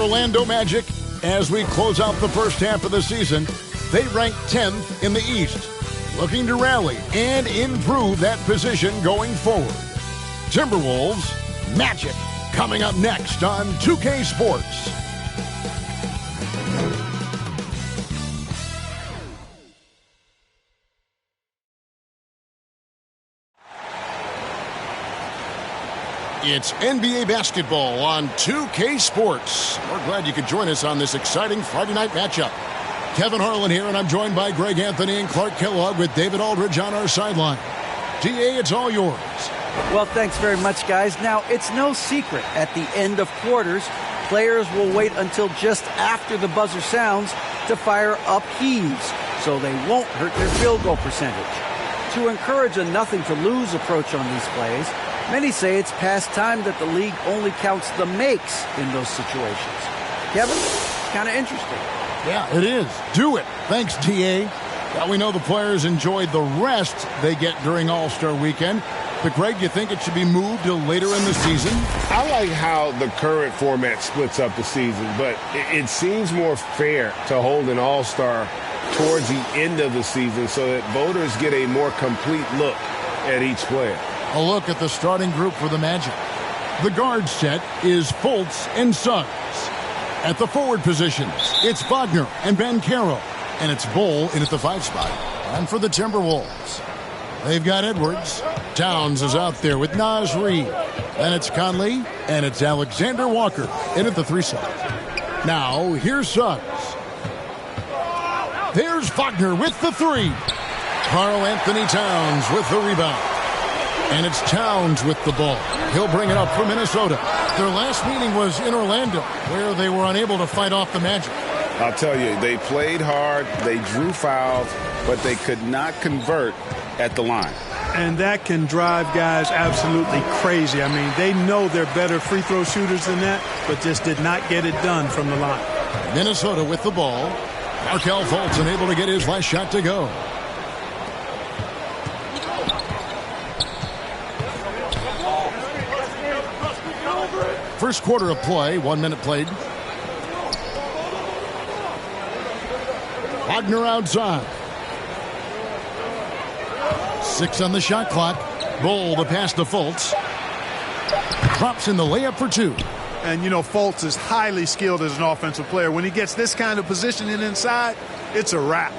Orlando Magic, as we close out the first half of the season, they rank 10th in the East, looking to rally and improve that position going forward. Timberwolves, Magic, coming up next on 2K Sports. It's NBA basketball on 2K Sports. We're glad you could join us on this exciting Friday night matchup. Kevin Harlan here, and I'm joined by Greg Anthony and Clark Kellogg with David Aldridge on our sideline. DA, it's all yours. Well, thanks very much, guys. Now, it's no secret at the end of quarters, players will wait until just after the buzzer sounds to fire up heaves, so they won't hurt their field goal percentage. To encourage a nothing-to-lose approach on these plays, many say it's past time that the league only counts the makes in those situations. Kevin, it's kind of interesting. Yeah, it is. Do it. Thanks, TA. Well, we know the players enjoy the rest they get during All-Star Weekend. But, Greg, you think it should be moved to later in the season? I like how the current format splits up the season, but it seems more fair to hold an All-Star towards the end of the season so that voters get a more complete look at each player. A look at the starting group for the Magic. The guard set is Fultz and Suggs. At the forward positions, it's Wagner and Banchero. And it's Bull in at the 5 spot. And for the Timberwolves, they've got Edwards. Towns is out there with Naz Reid. Then it's Conley, and it's Alexander Walker in at the 3 spot. Now, here's Suggs. There's Wagner with the 3. Karl Anthony Towns with the rebound. And it's Towns with the ball. He'll bring it up for Minnesota. Their last meeting was in Orlando, where they were unable to fight off the Magic. I'll tell you, they played hard, they drew fouls, but they could not convert at the line. And that can drive guys absolutely crazy. I mean, they know they're better free throw shooters than that, but just did not get it done from the line. Minnesota with the ball. Markelle Fultz unable to get his last shot to go. First quarter of play, 1 minute played. Wagner outside. 6 on the shot clock. Bull the pass to Fultz. Drops in the layup for 2. And, you know, Fultz is highly skilled as an offensive player. When he gets this kind of positioning inside, it's a wrap.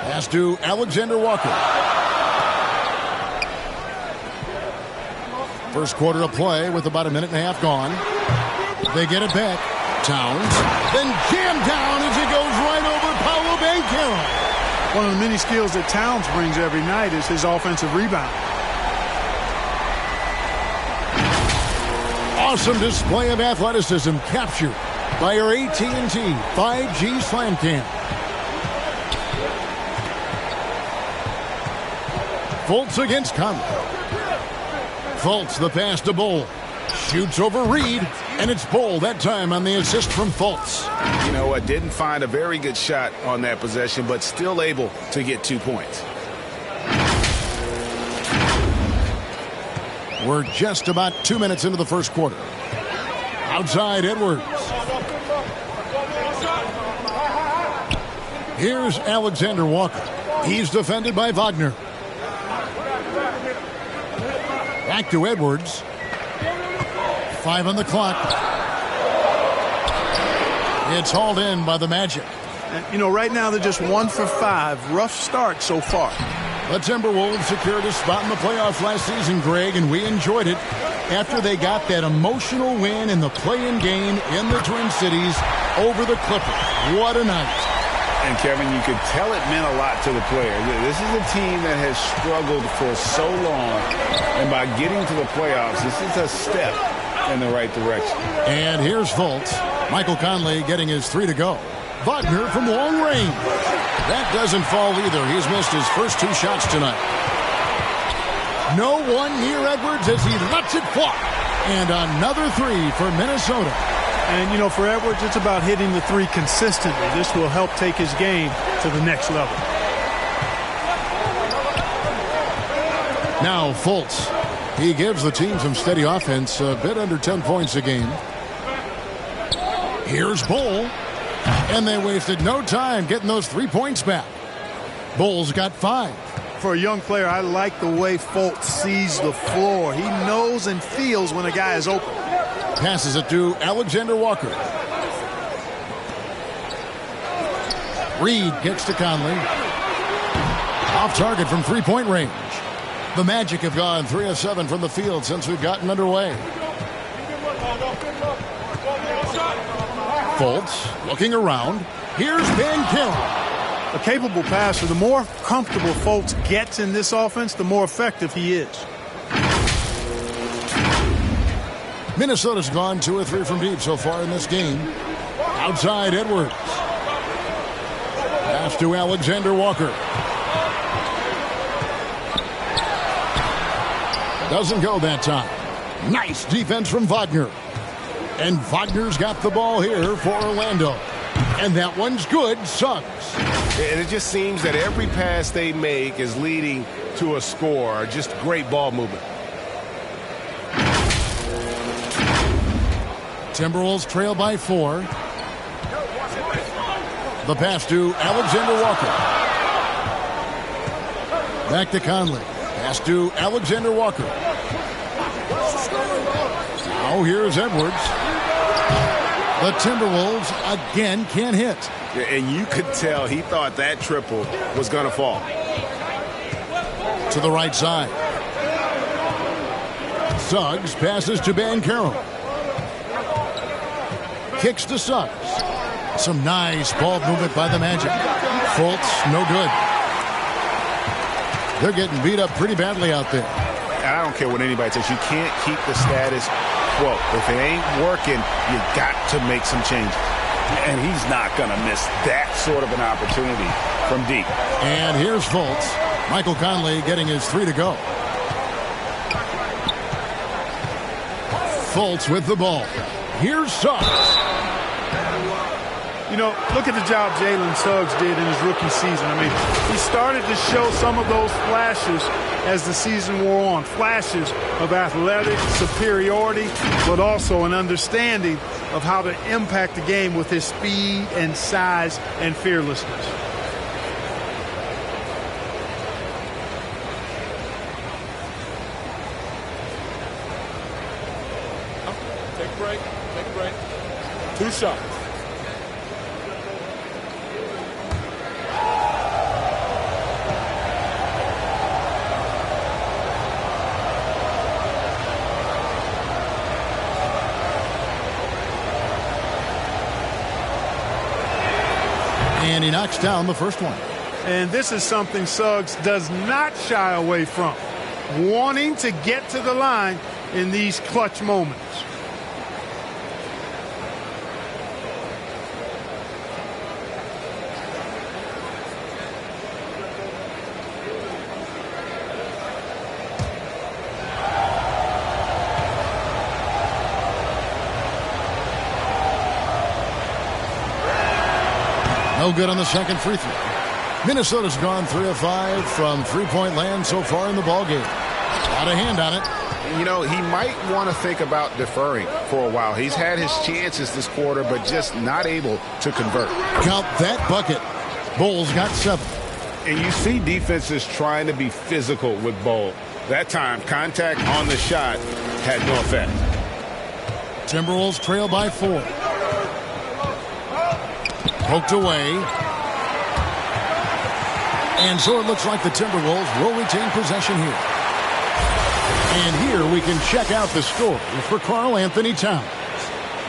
Pass to Alexander Walker. First quarter of play with about a minute and a half gone. They get it back. Towns. Then jammed down as it goes right over Paolo Banchero. One of the many skills that Towns brings every night is his offensive rebound. Awesome display of athleticism captured by our AT&T 5G Slam Cam. Fultz against Conley. Fultz the pass to Bull. Shoots over Reed, and it's Bull that time on the assist from Fultz. You know what? Didn't find a very good shot on that possession, but still able to get 2 points. We're just about 2 minutes into the first quarter. Outside Edwards. Here's Alexander Walker. He's defended by Wagner. Back to Edwards. 5 on the clock. It's hauled in by the Magic. And, you know, right now they're just 1 for 5. Rough start so far. The Timberwolves secured a spot in the playoffs last season, Greg, and we enjoyed it after they got that emotional win in the play-in game in the Twin Cities over the Clippers. What a night. And, Kevin, you could tell it meant a lot to the players. This is a team that has struggled for so long, and by getting to the playoffs, this is a step in the right direction. And here's Fultz. Michael Conley getting his 3 to go. Wagner from long range. That doesn't fall either. He's missed his first 2 shots tonight. No one near Edwards as he lets it fly. And another 3 for Minnesota. And, you know, for Edwards, it's about hitting the 3 consistently. This will help take his game to the next level. Now Fultz. He gives the team some steady offense, a bit under 10 points a game. Here's Bull. And they wasted no time getting those 3 points back. Bull's got 5. For a young player, I like the way Fultz sees the floor. He knows and feels when a guy is open. Passes it to Alexander Walker. Reed gets to Conley. Off target from 3-point range. The Magic have gone 3 of 7 from the field since we've gotten underway. Fultz looking around. Here's Banchero. A capable passer. The more comfortable Fultz gets in this offense, the more effective he is. Minnesota's gone 2 or 3 from deep so far in this game. Outside Edwards. Pass to Alexander Walker. Doesn't go that time. Nice defense from Wagner. And Wagner's got the ball here for Orlando. And that one's good. Suggs. And it just seems that every pass they make is leading to a score. Just great ball movement. Timberwolves trail by 4. The pass to Alexander Walker. Back to Conley. Pass to Alexander Walker. Now here's Edwards. The Timberwolves again can't hit. And you could tell he thought that triple was going to fall. To the right side. Suggs passes to Banchero. Kicks to Suggs. Some nice ball movement by the Magic. Fultz, no good. They're getting beat up pretty badly out there. I don't care what anybody says. You can't keep the status quo. If it ain't working, you got to make some changes. And he's not going to miss that sort of an opportunity from deep. And here's Fultz. Michael Conley getting his 3 to go. Fultz with the ball. Here's Suggs. You know, look at the job Jalen Suggs did in his rookie season. I mean, he started to show some of those flashes as the season wore on. Flashes of athletic superiority, but also an understanding of how to impact the game with his speed and size and fearlessness. Take a break. Take a break. 2 shots. And he knocks down the first one. And this is something Suggs does not shy away from. Wanting to get to the line in these clutch moments. No good on the second free throw. Minnesota's gone 3 of 5 from 3-point land so far in the ballgame. Got a hand on it. You know, he might want to think about deferring for a while. He's had his chances this quarter, but just not able to convert. Count that bucket. Bulls got 7. And you see defenses trying to be physical with Bull. That time, contact on the shot had no effect. Timberwolves trail by 4. Poked away. And so it looks like the Timberwolves will retain possession here. And here we can check out the score for Karl Anthony Towns.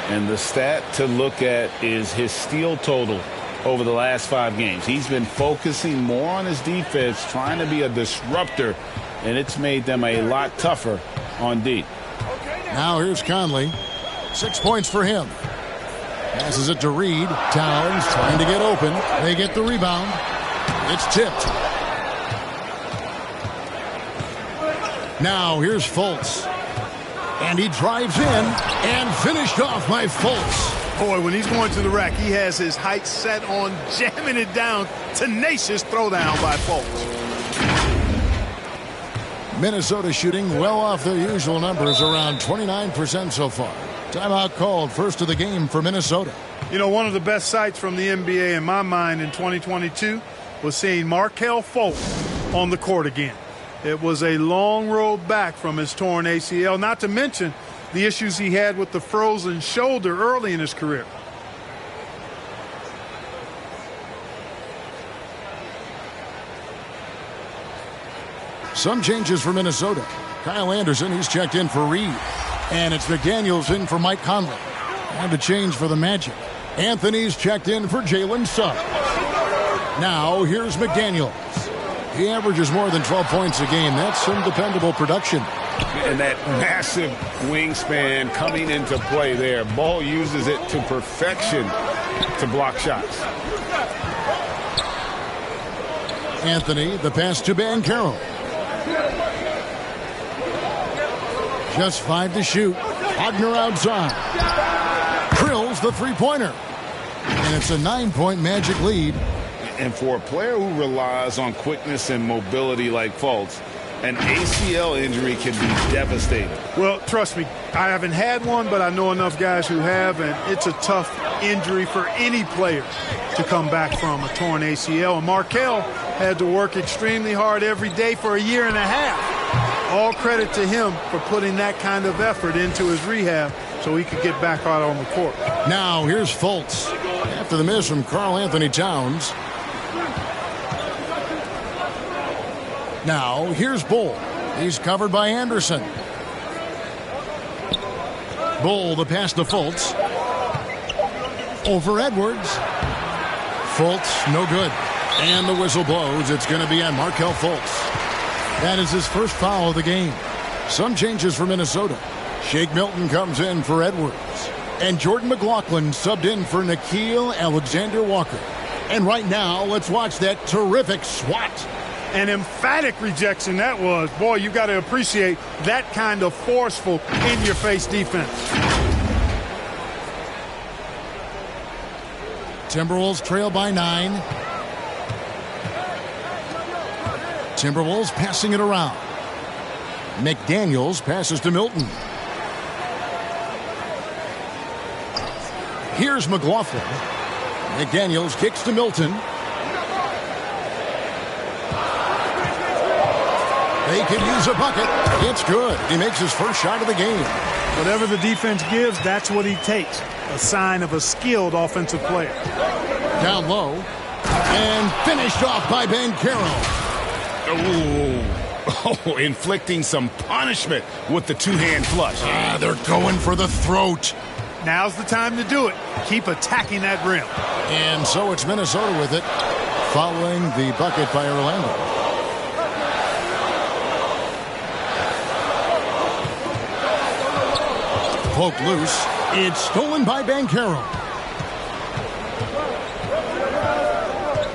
And the stat to look at is his steal total over the last 5 games. He's been focusing more on his defense, trying to be a disruptor, and it's made them a lot tougher on D. Now here's Conley. 6 points for him. Passes it to Reed. Towns trying to get open. They get the rebound. It's tipped. Now here's Fultz. And he drives in and finished off by Fultz. Boy, when he's going to the rack, he has his height set on jamming it down. Tenacious throwdown by Fultz. Minnesota shooting well off their usual numbers, around 29% so far. Timeout called, first of the game for Minnesota. You know, one of the best sights from the NBA in my mind in 2022 was seeing Markelle Fultz on the court again. It was a long road back from his torn ACL, not to mention the issues he had with the frozen shoulder early in his career. Some changes for Minnesota. Kyle Anderson, he's checked in for Reed. And it's McDaniels in for Mike Conley. And a change for the Magic. Anthony's checked in for Jalen Suggs. Now, here's McDaniels. He averages more than 12 points a game. That's some dependable production. And that massive wingspan coming into play there. Ball uses it to perfection to block shots. Anthony, the pass to Banchero. Just 5 to shoot. Wagner outside. Drills the three-pointer. And it's a 9-point Magic lead. And for a player who relies on quickness and mobility like Fultz, an ACL injury can be devastating. Well, trust me, I haven't had one, but I know enough guys who have, and it's a tough injury for any player to come back from, a torn ACL. And Markelle had to work extremely hard every day for a year and a half. All credit to him for putting that kind of effort into his rehab so he could get back out on the court. Now here's Fultz. After the miss from Karl Anthony Towns. Now here's Bull. He's covered by Anderson. Bull, the pass to Fultz. Over Edwards. Fultz, no good. And the whistle blows. It's going to be on Markelle Fultz. That is his first foul of the game. Some changes for Minnesota. Shake Milton comes in for Edwards. And Jordan McLaughlin subbed in for Nickeil Alexander-Walker. And right now, let's watch that terrific swat. An emphatic rejection that was. Boy, you got to appreciate that kind of forceful, in-your-face defense. Timberwolves trail by 9. Timberwolves passing it around. McDaniels passes to Milton. Here's McLaughlin. McDaniels kicks to Milton. They could use a bucket. It's good. He makes his first shot of the game. Whatever the defense gives, that's what he takes. A sign of a skilled offensive player. Down low. And finished off by Banchero. Oh, inflicting some punishment with the two-hand flush. They're going for the throat. Now's the time to do it. Keep attacking that rim. And so it's Minnesota with it, following the bucket by Orlando. Poked loose. It's stolen by Banchero.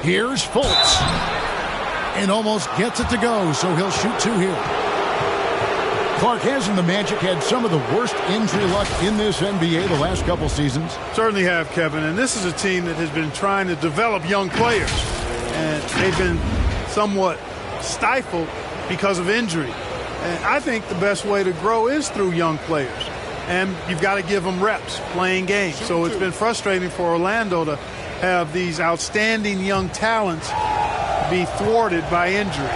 Here's Fultz. And almost gets it to go, so he'll shoot 2 here. Clark, hasn't the Magic had some of the worst injury luck in this NBA the last couple seasons? Certainly have, Kevin. And this is a team that has been trying to develop young players. And they've been somewhat stifled because of injury. And I think the best way to grow is through young players. And you've got to give them reps, playing games. So it's been frustrating for Orlando to have these outstanding young talents be thwarted by injury.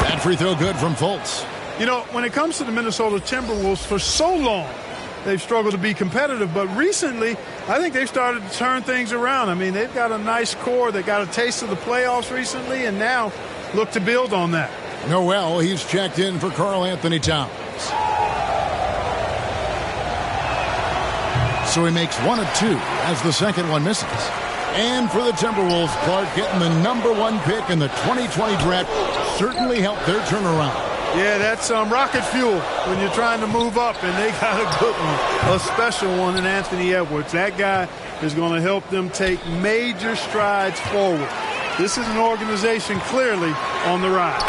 That free throw good from Fultz. You know, when it comes to the Minnesota Timberwolves, for so long, they've struggled to be competitive. But recently, I think they've started to turn things around. I mean, they've got a nice core. They got a taste of the playoffs recently, and now look to build on that. Noel, he's checked in for Karl Anthony Towns. So he makes 1 of 2 as the second one misses. And for the Timberwolves, Clark getting the #1 pick in the 2020 draft certainly helped their turnaround. Yeah, that's rocket fuel when you're trying to move up, and they got a good one, a special one in Anthony Edwards. That guy is going to help them take major strides forward. This is an organization clearly on the rise.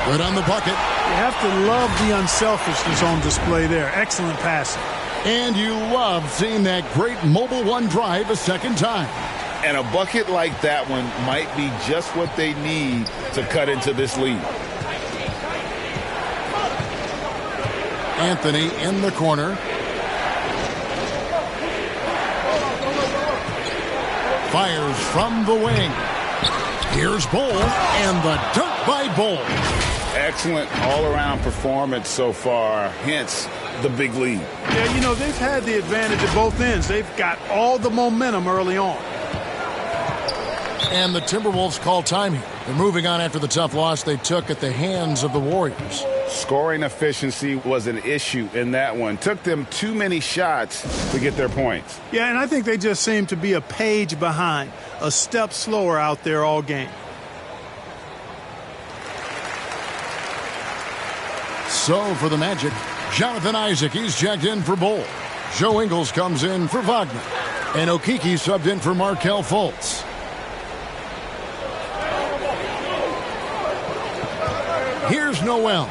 Good on the bucket. You have to love the unselfishness on display there. Excellent passing. And you love seeing that great mobile one drive a second time. And a bucket like that one might be just what they need to cut into this lead. Anthony in the corner. Fires from the wing. Here's Bull, and the dunk by Bull. Excellent all-around performance so far, hence the big lead. Yeah, you know, they've had the advantage at both ends. They've got all the momentum early on. And the Timberwolves call time here. They're moving on after the tough loss they took at the hands of the Warriors. Scoring efficiency was an issue in that one. Took them too many shots to get their points. Yeah, and I think they just seem to be a page behind, a step slower out there all game. So for the Magic, Jonathan Isaac, he's checked in for Bull. Joe Ingles comes in for Wagner. And Okeke subbed in for Markelle Fultz. Here's Noel.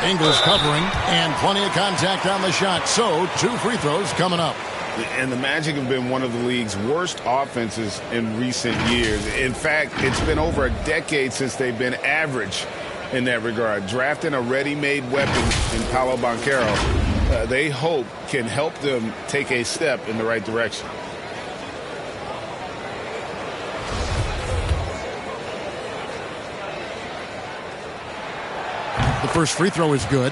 Ingles covering, and plenty of contact on the shot. So 2 free throws coming up. And the Magic have been one of the league's worst offenses in recent years. In fact, it's been over a decade since they've been average in that regard. Drafting a ready-made weapon in Paolo Banchero, they hope can help them take a step in the right direction. The first free throw is good.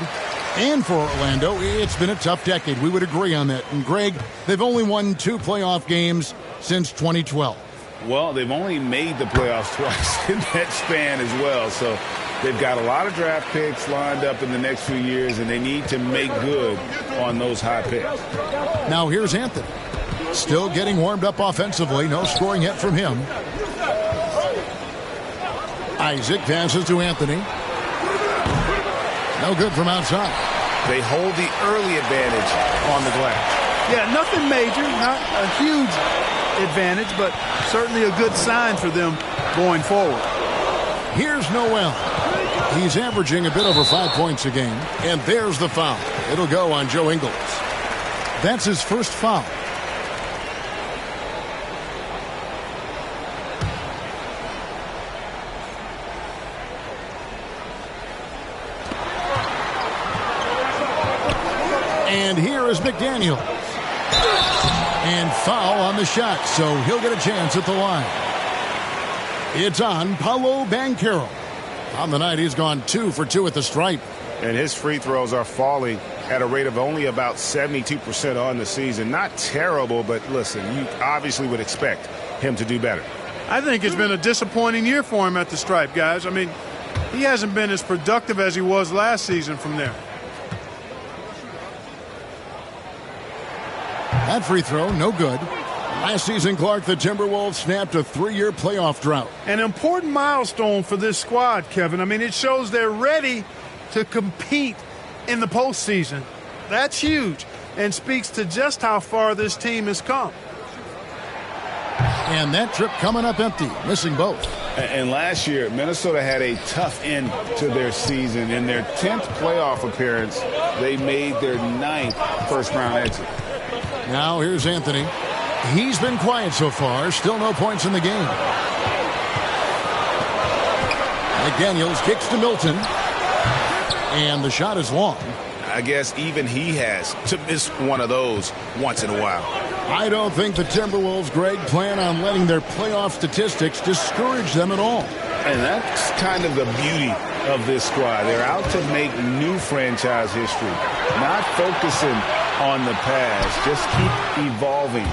And for Orlando, it's been a tough decade. We would agree on that. And Greg, they've only won 2 playoff games since 2012. Well, they've only made the playoffs twice in that span as well. So they've got a lot of draft picks lined up in the next few years, and they need to make good on those high picks. Now here's Anthony. Still getting warmed up offensively. No scoring yet from him. Isaac passes to Anthony. No good from outside. They hold the early advantage on the glass. Yeah, nothing major, not a huge advantage, but certainly a good sign for them going forward. Here's Noel. He's averaging a bit over 5 points a game. And there's the foul. It'll go on Joe Ingles. That's his first foul. And here is McDaniel. And foul on the shot, so he'll get a chance at the line. It's on Paolo Banchero. On the night, he's gone 2 for 2 at the stripe. And his free throws are falling at a rate of only about 72% on the season. Not terrible, but listen, you obviously would expect him to do better. I think it's been a disappointing year for him at the stripe, guys. I mean, he hasn't been as productive as he was last season from there. That free throw, no good. Last season, Clark, the Timberwolves snapped a 3-year playoff drought. An important milestone for this squad, Kevin. I mean, it shows they're ready to compete in the postseason. That's huge and speaks to just how far this team has come. And that trip coming up empty, missing both. And last year, Minnesota had a tough end to their season. In their 10th playoff appearance, they made their 9th first-round exit. Now here's Anthony. He's been quiet so far. Still no points in the game. McDaniels kicks to Milton. And the shot is long. I guess even he has to miss one of those once in a while. I don't think the Timberwolves, Greg, plan on letting their playoff statistics discourage them at all. And that's kind of the beauty of this squad. They're out to make new franchise history, not focusing on the past, just keep evolving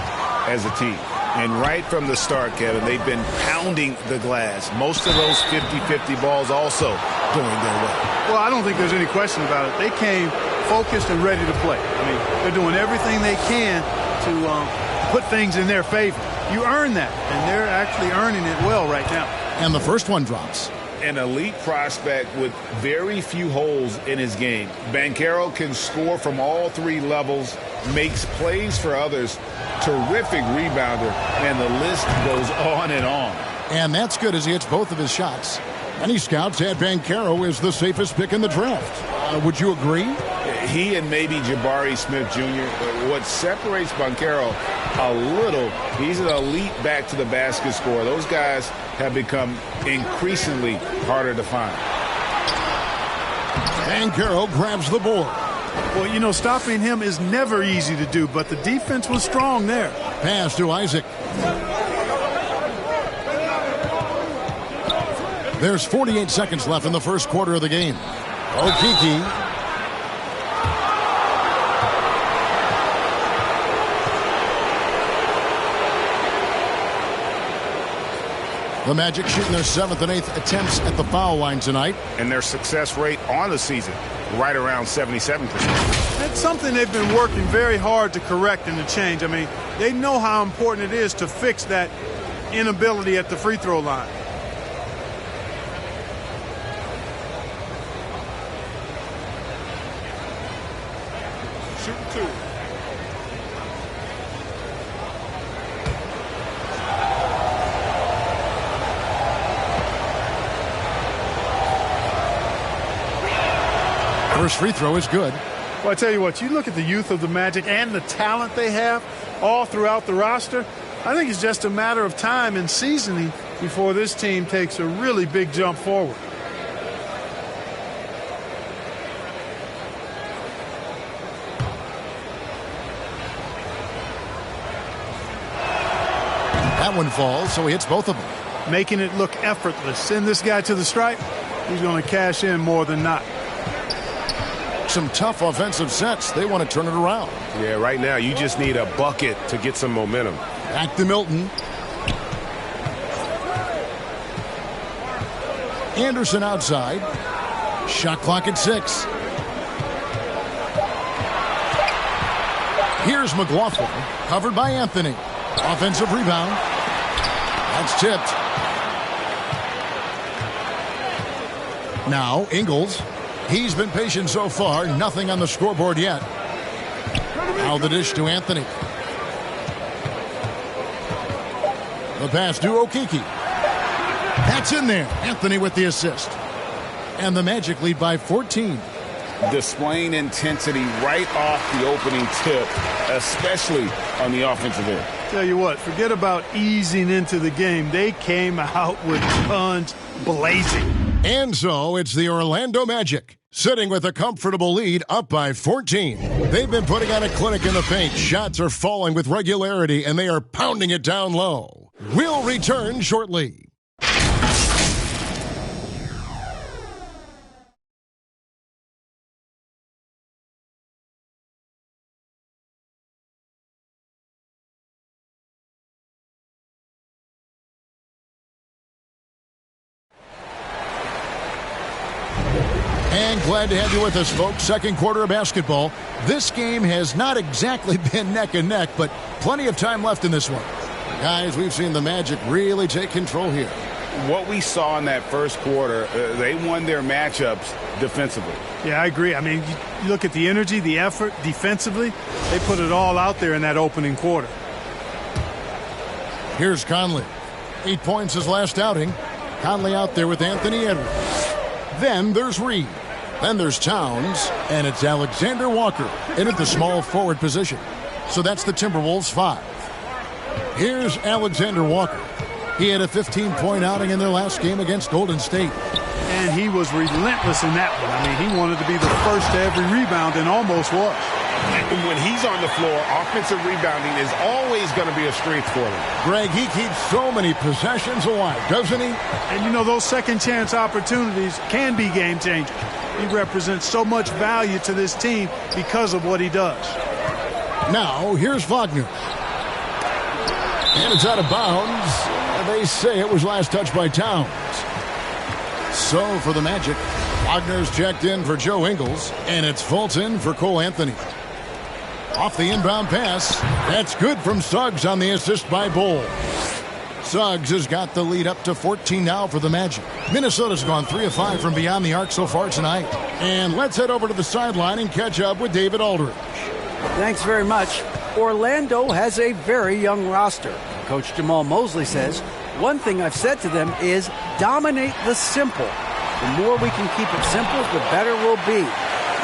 as a team. And right from the start, Kevin, they've been pounding the glass. Most of those 50-50 balls also going their way. Well, I don't think there's any question about it. They came focused and ready to play. I mean, they're doing everything they can to put things in their favor. You earn that, and they're actually earning it well right now. And the first one drops. An elite prospect with very few holes in his game. Banchero can score from all 3 levels, makes plays for others, terrific rebounder, and the list goes on and on. And that's good as he hits both of his shots. Many scouts had Banchero as the safest pick in the draft. Would you agree? He and maybe Jabari Smith Jr. What separates Banchero a little, he's an elite back to the basket scorer. Those guys have become increasingly harder to find. Banchero grabs the board. Well, you know, stopping him is never easy to do, but the defense was strong there. Pass to Isaac. There's 48 seconds left in the first quarter of the game. Okeke. The Magic shooting their 7th and 8th attempts at the foul line tonight. And their success rate on the season, right around 77%. That's something they've been working very hard to correct and to change. I mean, they know how important it is to fix that inability at the free throw line. Shooting 2. First free throw is good. Well, I tell you what, you look at the youth of the Magic and the talent they have all throughout the roster. I think it's just a matter of time and seasoning before this team takes a really big jump forward. That one falls, so he hits both of them. Making it look effortless. Send this guy to the stripe, he's going to cash in more than not. Some tough offensive sets. They want to turn it around. Yeah, right now you just need a bucket to get some momentum. Back to Milton. Anderson outside. Shot clock at 6. Here's McLaughlin, covered by Anthony. Offensive rebound. That's tipped. Now Ingles. He's been patient so far. Nothing on the scoreboard yet. Now the dish to Anthony. The pass to Okeke. That's in there. Anthony with the assist. And the Magic lead by 14. Displaying intensity right off the opening tip, especially on the offensive end. Tell you what, forget about easing into the game. They came out with guns blazing. And so it's the Orlando Magic, sitting with a comfortable lead up by 14. They've been putting on a clinic in the paint. Shots are falling with regularity, and they are pounding it down low. We'll return shortly. And glad to have you with us, folks. Second quarter of basketball. This game has not exactly been neck and neck, but plenty of time left in this one. Guys, we've seen the Magic really take control here. What we saw in that first quarter, they won their matchups defensively. Yeah, I agree. I mean, you look at the energy, the effort defensively. They put it all out there in that opening quarter. Here's Conley. 8 points his last outing. Conley out there with Anthony Edwards. Then there's Reed. Then there's Towns. And it's Alexander Walker in at the small forward position. So that's the Timberwolves 5. Here's Alexander Walker. He had a 15-point outing in their last game against Golden State. And he was relentless in that one. I mean, he wanted to be the first to every rebound and almost was. And when he's on the floor, offensive rebounding is always going to be a strength for them. Greg, he keeps so many possessions alive, doesn't he? And, you know, those second-chance opportunities can be game-changers. He represents so much value to this team because of what he does. Now, here's Wagner. And it's out of bounds. They say it was last touched by Towns. So, for the Magic, Wagner's checked in for Joe Ingles, and it's Fulton for Cole Anthony. Off the inbound pass. That's good from Suggs on the assist by Bull. Suggs has got the lead up to 14 now for the Magic. Minnesota's gone 3 of 5 from beyond the arc so far tonight. And let's head over to the sideline and catch up with David Aldridge. Thanks very much. Orlando has a very young roster. Coach Jamal Mosley says, one thing I've said to them is dominate the simple. The more we can keep it simple, the better we'll be.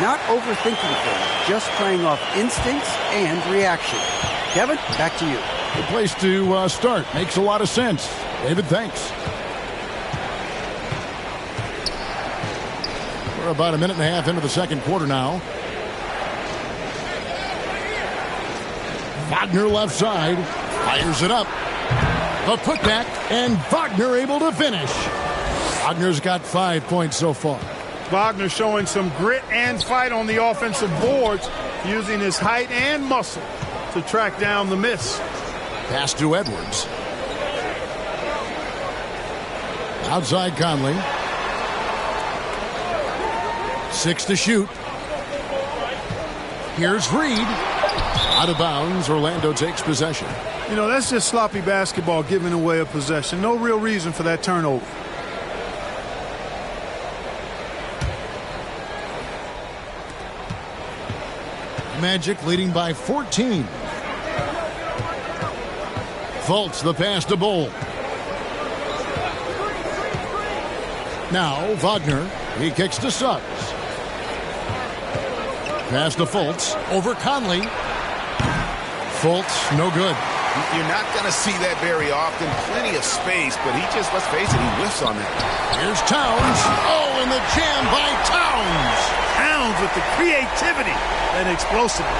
Not overthinking things, just playing off instincts and reaction. Kevin, back to you. Good place to start. Makes a lot of sense. David, thanks. We're about a minute and a half into the second quarter now. Wagner left side. Fires it up. The putback, and Wagner able to finish. Wagner's got 5 points so far. Wagner showing some grit and fight on the offensive boards, using his height and muscle to track down the miss. Pass to Edwards. Outside Conley. 6 to shoot. Here's Reed. Out of bounds. Orlando takes possession. You know, that's just sloppy basketball, giving away a possession. No real reason for that turnover. Magic leading by 14. Fultz the pass to Bull. Now Wagner. He kicks to Suggs. Pass to Fultz. Over Conley. Fultz, no good. You're not going to see that very often. Plenty of space, but he just, let's face it, he whiffs on that. Here's Towns. Oh, and the jam by Towns. Towns with the creativity and explosiveness.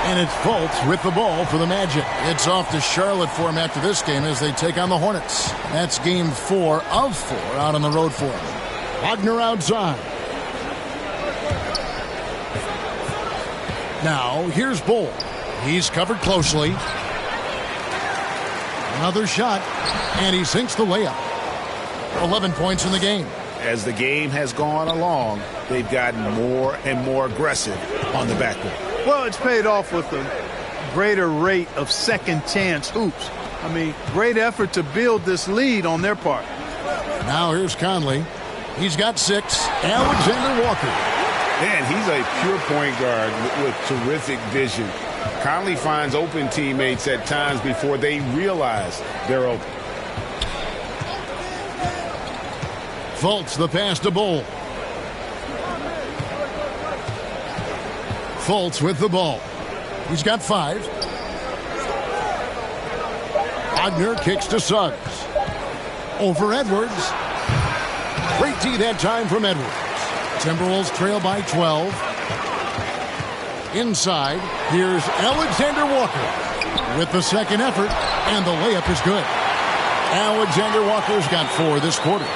And it's Fultz with the ball for the Magic. It's off to Charlotte for him after this game as they take on the Hornets. That's game 4 of 4 out on the road for him. Wagner outside. Now, here's Bull. He's covered closely. Another shot, and he sinks the layup. 11 points in the game. As the game has gone along, they've gotten more and more aggressive on the backcourt. Well, it's paid off with a greater rate of second chance hoops. I mean, great effort to build this lead on their part. Now here's Conley. He's got 6. Alexander Walker. Man, he's a pure point guard with terrific vision. Conley finds open teammates at times before they realize they're open. Fultz the pass to Bull. Fultz with the ball. He's got 5. Wagner kicks to Suggs. Over Edwards. Great D that time from Edwards. Timberwolves trail by 12. Inside, here's Alexander Walker with the second effort, and the layup is good. Alexander Walker's got 4 this quarter.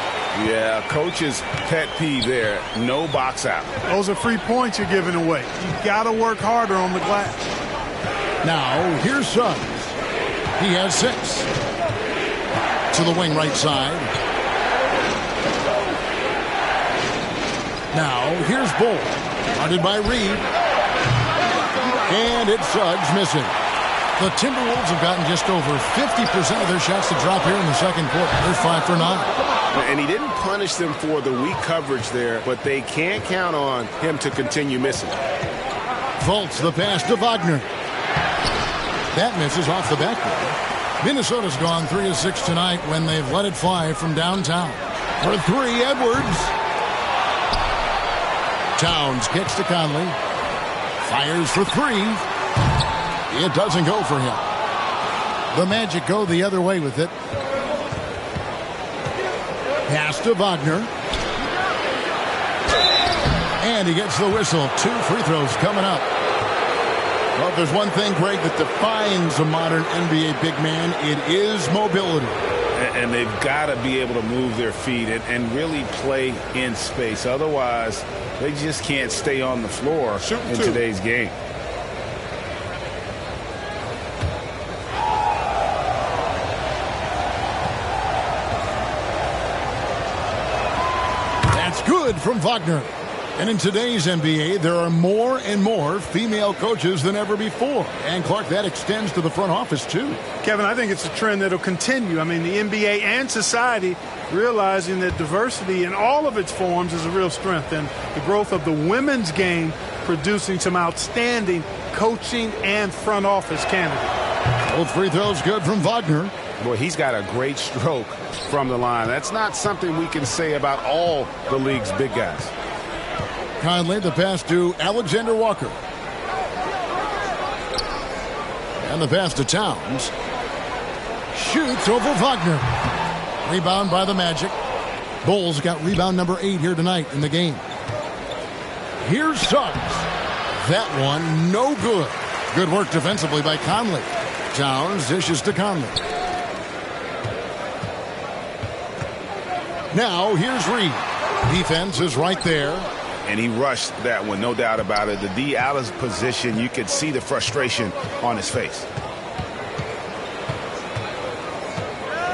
Yeah, coach's pet peeve there. No box out. Those are free points you're giving away. You've got to work harder on the glass. Now, here's Suggs. He has 6. To the wing right side. Now, here's Bull. Guarded by Reed. And it's Suggs missing. The Timberwolves have gotten just over 50% of their shots to drop here in the second quarter. They're 5 for 9. And he didn't punish them for the weak coverage there, but they can't count on him to continue missing. Fultz the pass to Wagner. That misses off the backboard. Minnesota's gone 3 of 6 tonight when they've let it fly from downtown. For 3, Edwards. Towns kicks to Conley. Fires for 3. It doesn't go for him. The Magic go the other way with it. Pass to Wagner. And he gets the whistle. 2 free throws coming up. Well, if there's one thing, Greg, that defines a modern NBA big man, it is mobility. And they've got to be able to move their feet and really play in space. Otherwise, they just can't stay on the floor in today's game. That's good from Wagner. And in today's NBA, there are more and more female coaches than ever before. And, Clark, that extends to the front office, too. Kevin, I think it's a trend that will continue. I mean, the NBA and society realizing that diversity in all of its forms is a real strength. And the growth of the women's game producing some outstanding coaching and front office candidates. Both free throws good from Wagner. Boy, he's got a great stroke from the line. That's not something we can say about all the league's big guys. Conley, the pass to Alexander Walker. And the pass to Towns. Shoots over Wagner. Rebound by the Magic. Bulls got rebound number 8 here tonight in the game. Here's Suggs. That one, no good. Good work defensively by Conley. Towns dishes to Conley. Now, here's Reed. Defense is right there. And he rushed that one, no doubt about it. The D out of position, you could see the frustration on his face.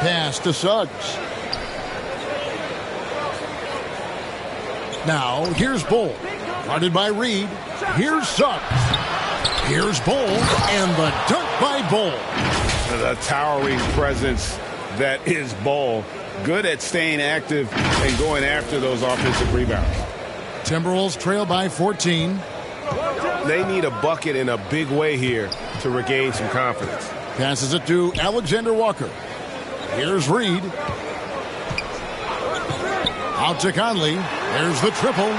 Pass to Suggs. Now, here's Bull. Guarded by Reed. Here's Suggs. Here's Bull. And the dunk by Bull. The towering presence that is Bull. Good at staying active and going after those offensive rebounds. Timberwolves trail by 14. They need a bucket in a big way here to regain some confidence. Passes it to Alexander Walker. Here's Reed. Out to Conley. There's the triple.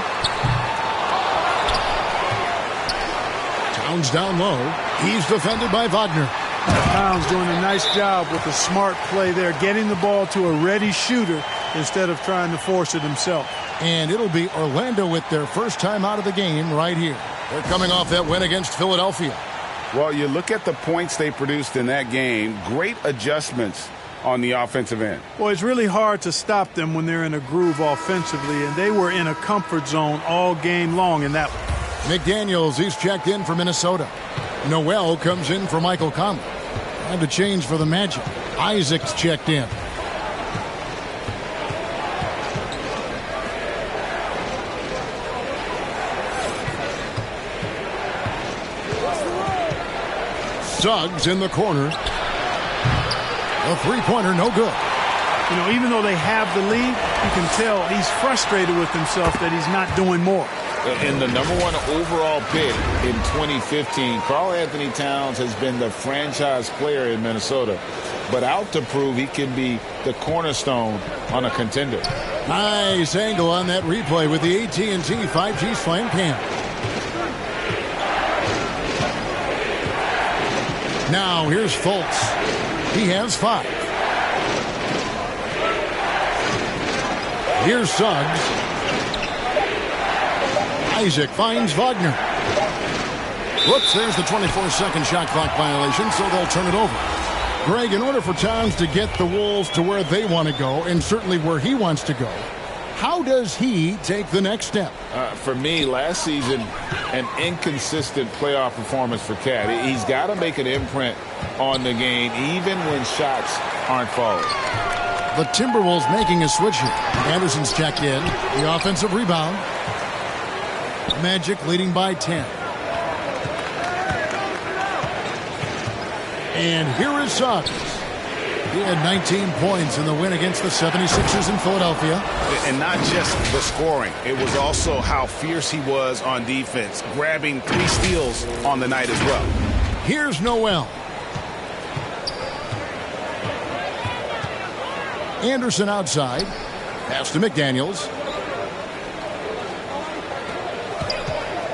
Towns down low. He's defended by Wagner. Towns doing a nice job with a smart play there, getting the ball to a ready shooter instead of trying to force it himself. And it'll be Orlando with their first time out of the game right here. They're coming off that win against Philadelphia. Well, you look at the points they produced in that game. Great adjustments on the offensive end. Well, it's really hard to stop them when they're in a groove offensively, and they were in a comfort zone all game long in that one. McDaniels, he's checked in for Minnesota. Noel comes in for Michael Conley. Time to change for the Magic. Isaac's checked in. Suggs in the corner. A three-pointer, no good. You know, even though they have the lead, you can tell he's frustrated with himself that he's not doing more. In the #1 overall pick in 2015, Karl Anthony Towns has been the franchise player in Minnesota, but out to prove he can be the cornerstone on a contender. Nice angle on that replay with the AT&T 5G Slam Cam. Now here's Fultz. He has 5. Here's Suggs. Isaac finds Wagner. Whoops, there's the 24-second shot clock violation, so they'll turn it over. Greg, in order for Towns to get the Wolves to where they want to go, and certainly where he wants to go, how does he take the next step? For me, last season, an inconsistent playoff performance for Cat. He's got to make an imprint on the game, even when shots aren't falling. The Timberwolves making a switch here. Anderson's checked in. The offensive rebound. Magic leading by 10. And here is Suggs. He had 19 points in the win against the 76ers in Philadelphia. And not just the scoring. It was also how fierce he was on defense, grabbing 3 steals on the night as well. Here's Noel. Anderson outside. Pass to McDaniels.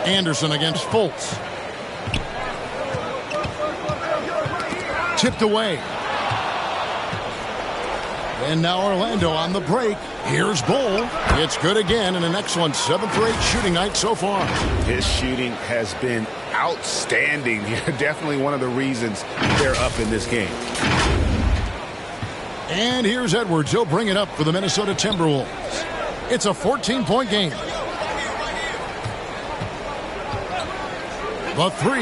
Anderson against Fultz. Tipped away. And now Orlando on the break. Here's Bull. It's good again, and an excellent 7 for 8 shooting night so far. His shooting has been outstanding. Definitely one of the reasons they're up in this game. And here's Edwards. He'll bring it up for the Minnesota Timberwolves. It's a 14-point game. The 3.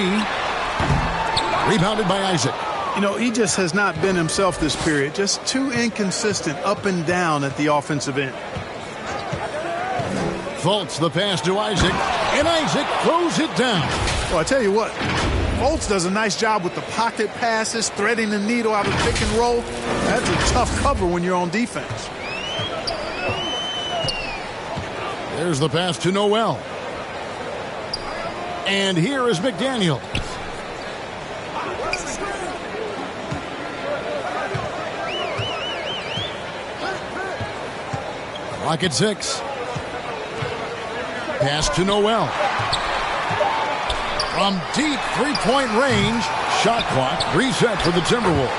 Rebounded by Isaac. You know, he just has not been himself this period. Just too inconsistent up and down at the offensive end. Fultz, the pass to Isaac. And Isaac throws it down. Well, I tell you what, Fultz does a nice job with the pocket passes, threading the needle out of pick and roll. That's a tough cover when you're on defense. There's the pass to Noel. And here is McDaniel. Clock at 6. Pass to Noel. From deep three-point range, shot clock reset for the Timberwolves.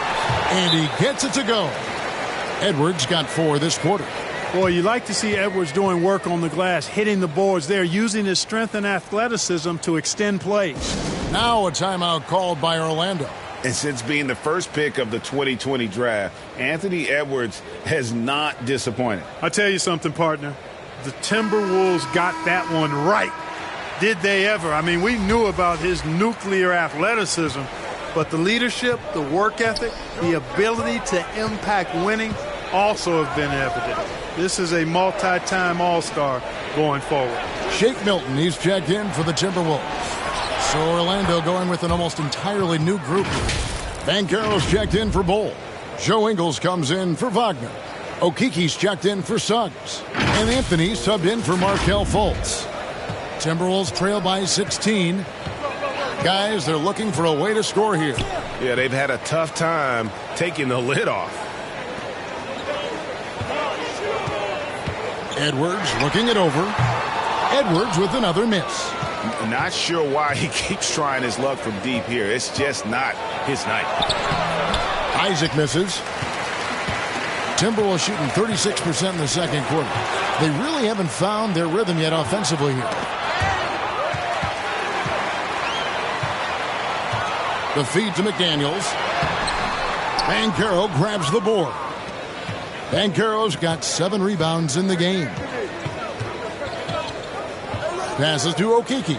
And he gets it to go. Edwards got 4 this quarter. Boy, you like to see Edwards doing work on the glass, hitting the boards there, using his strength and athleticism to extend plays. Now a timeout called by Orlando. And since being the first pick of the 2020 draft, Anthony Edwards has not disappointed. I'll tell you something, partner. The Timberwolves got that one right. Did they ever? I mean, we knew about his nuclear athleticism, but the leadership, the work ethic, the ability to impact winning also have been evident. This is a multi-time All-Star going forward. Shake Milton, he's checked in for the Timberwolves. So Orlando going with an almost entirely new group. Banchero's checked in for Bull. Joe Ingles comes in for Wagner. Okiki's checked in for Suggs. And Anthony subbed in for Markelle Fultz. Timberwolves trail by 16. Guys, they're looking for a way to score here. Yeah, they've had a tough time taking the lid off. Edwards looking it over. Edwards with another miss. Not sure why he keeps trying his luck from deep here. It's just not his night. Isaac misses. Timberwolves shooting 36% in the second quarter. They really haven't found their rhythm yet offensively here. The feed to McDaniels. Banchero grabs the board. Banchero's got 7 rebounds in the game. Passes to Okiki.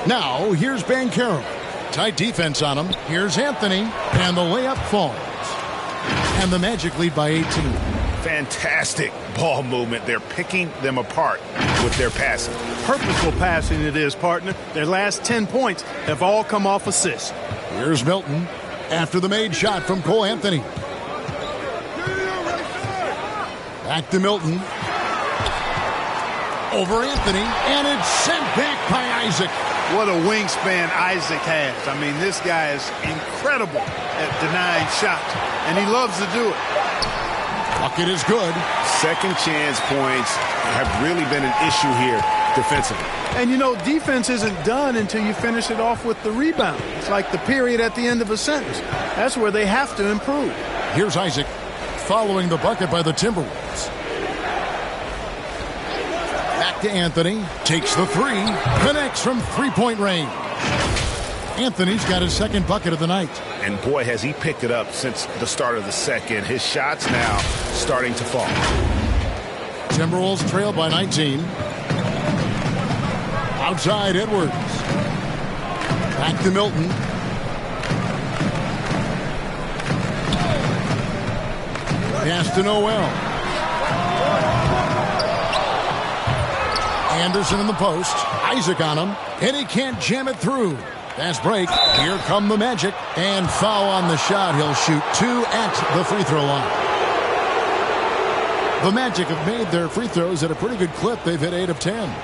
Now, here's Banchero. Tight defense on him. Here's Anthony. And the layup falls. And the Magic lead by 18. Fantastic ball movement. They're picking them apart with their passing. Purposeful passing it is, partner. Their last 10 points have all come off assists. Here's Milton after the made shot from Cole Anthony. Back to Milton. Over Anthony, and it's sent back by Isaac. What a wingspan Isaac has. I mean, this guy is incredible at denying shots, and he loves to do it. Bucket is good. Second chance points have really been an issue here defensively. And, you know, defense isn't done until you finish it off with the rebound. It's like the period at the end of a sentence. That's where they have to improve. Here's Isaac following the bucket by the Timberwolves. Back to Anthony. Takes the 3. Connects from three-point range. Anthony's got his second bucket of the night. And boy, has he picked it up since the start of the second. His shots now starting to fall. Timberwolves trail by 19. Outside Edwards. Back to Milton. Pass to Noel. Anderson in the post. Isaac on him. And he can't jam it through. Fast break. Here come the Magic. And foul on the shot. He'll shoot 2 at the free throw line. The Magic have made their free throws at a pretty good clip. They've hit 8 of 10.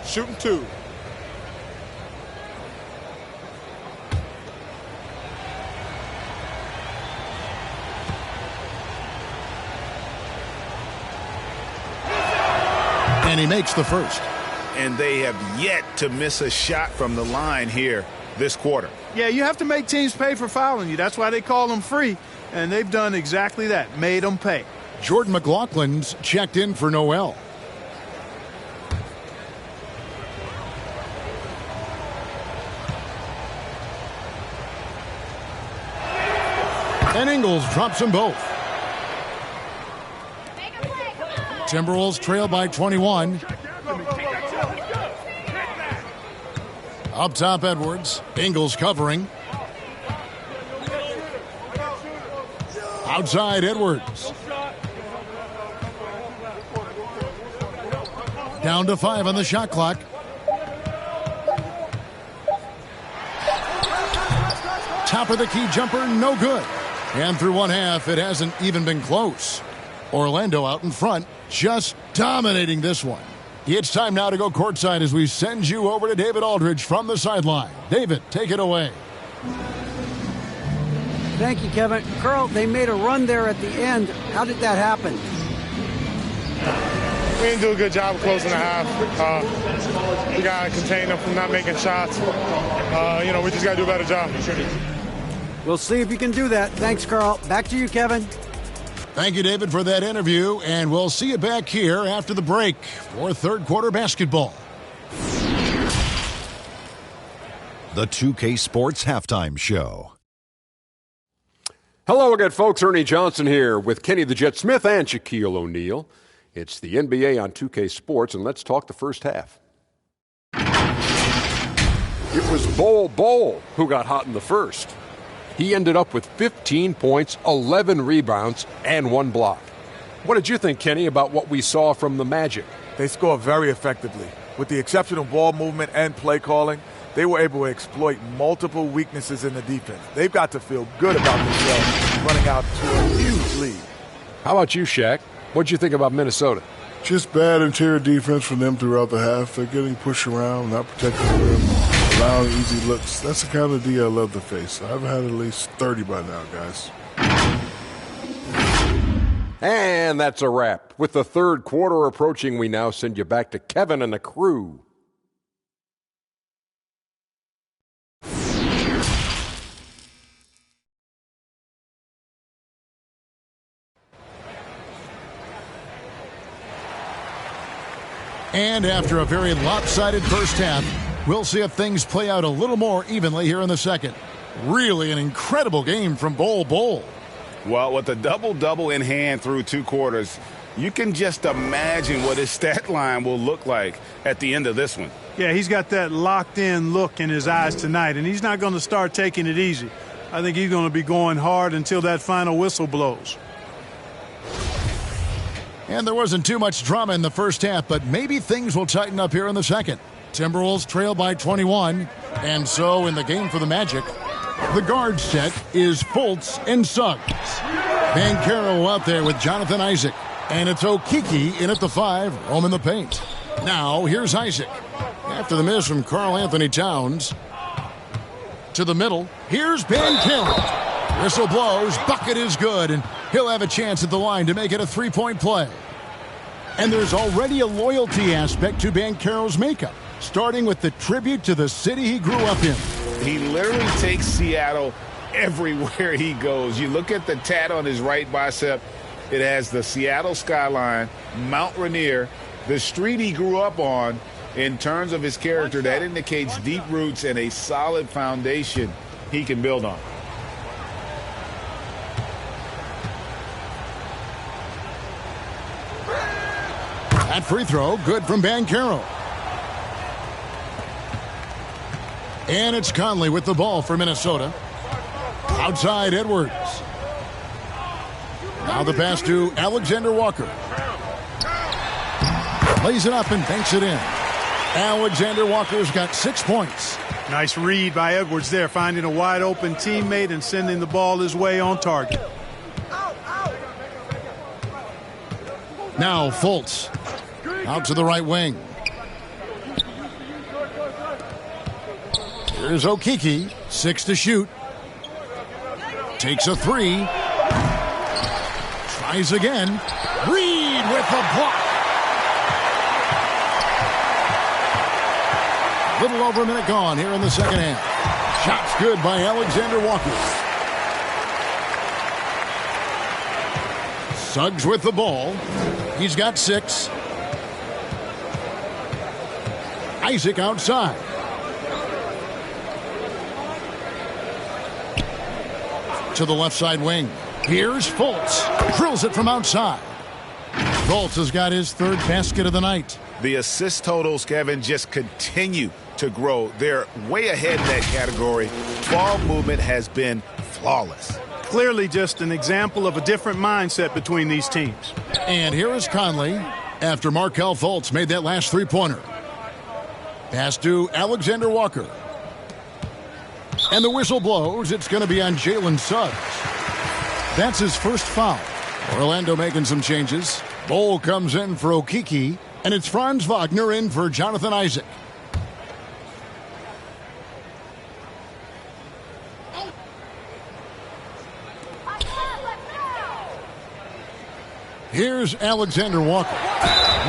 Shooting 2. And he makes the first. And they have yet to miss a shot from the line here this quarter. Yeah, you have to make teams pay for fouling you. That's why they call them free. And they've done exactly that, made them pay. Jordan McLaughlin's checked in for Noel. And Ingles drops them both. Timberwolves trail by 21. Up top, Edwards. Ingles covering. Outside, Edwards. Down to 5 on the shot clock. Top of the key jumper, no good. And through one half, it hasn't even been close. Orlando out in front, just dominating this one. It's time now to go courtside as we send you over to David Aldridge from the sideline. David, take it away. Thank you, Kevin. Carl, they made a run there at the end. How did that happen? We didn't do a good job of closing the half. We got to contain them from not making shots. We just got to do a better job. We'll see if you can do that. Thanks, Carl. Back to you, Kevin. Thank you, David, for that interview, and we'll see you back here after the break for third quarter basketball. The 2K Sports Halftime Show. Hello again, folks. Ernie Johnson here with Kenny the Jet Smith and Shaquille O'Neal. It's the NBA on 2K Sports, and let's talk the first half. It was Bol who got hot in the first. He ended up with 15 points, 11 rebounds, and 1 block. What did you think, Kenny, about what we saw from the Magic? They scored very effectively. With the exceptional ball movement and play calling, they were able to exploit multiple weaknesses in the defense. They've got to feel good about themselves running out to a huge lead. How about you, Shaq? What did you think about Minnesota? Just bad interior defense from them throughout the half. They're getting pushed around, not protecting the rim, allowing easy looks. That's the kind of D I love to face. I've had at least 30 by now, guys. And that's a wrap. With the third quarter approaching, we now send you back to Kevin and the crew. And after a very lopsided first half, we'll see if things play out a little more evenly here in the second. Really an incredible game from Bol. Well, with a double-double in hand through 2 quarters, you can just imagine what his stat line will look like at the end of this one. Yeah, he's got that locked-in look in his eyes tonight, and he's not going to start taking it easy. I think he's going to be going hard until that final whistle blows. And there wasn't too much drama in the first half, but maybe things will tighten up here in the second. Timberwolves trail by 21, and so in the game for the Magic, the guard set is Fultz and Suggs. Banchero out there with Jonathan Isaac, and it's Okeke in at the 5, roaming the paint. Now, here's Isaac. After the miss from Karl Anthony Towns. To the middle, here's Banchero. Whistle blows, bucket is good, and he'll have a chance at the line to make it a 3-point play. And there's already a loyalty aspect to Banchero's makeup, starting with the tribute to the city he grew up in. He literally takes Seattle everywhere he goes. You look at the tat on his right bicep, it has the Seattle skyline, Mount Rainier, the street he grew up on. In terms of his character, that indicates deep roots and a solid foundation he can build on. That free throw, good from Banchero. And it's Conley with the ball for Minnesota. Outside Edwards. Now the pass to Alexander Walker. Lays it up and banks it in. Alexander Walker's got 6 points. Nice read by Edwards there, finding a wide open teammate and sending the ball his way on target. Now Fultz. Out to the right wing. Here's Okeke. 6 to shoot. Takes a 3. Tries again. Reed with the block. Little over a minute gone here in the second half. Shots good by Alexander Walker. Suggs with the ball. He's got 6. Isaac outside. To the left side wing. Here's Fultz. Drills it from outside. Fultz has got his 3rd basket of the night. The assist totals, Kevin, just continue to grow. They're way ahead in that category. Ball movement has been flawless. Clearly just an example of a different mindset between these teams. And here is Conley after Markelle Fultz made that last 3-pointer. Pass to Alexander Walker. And the whistle blows. It's going to be on Jalen Suggs. That's his first foul. Orlando making some changes. Bol comes in for Okeke, and it's Franz Wagner in for Jonathan Isaac. Here's Alexander Walker.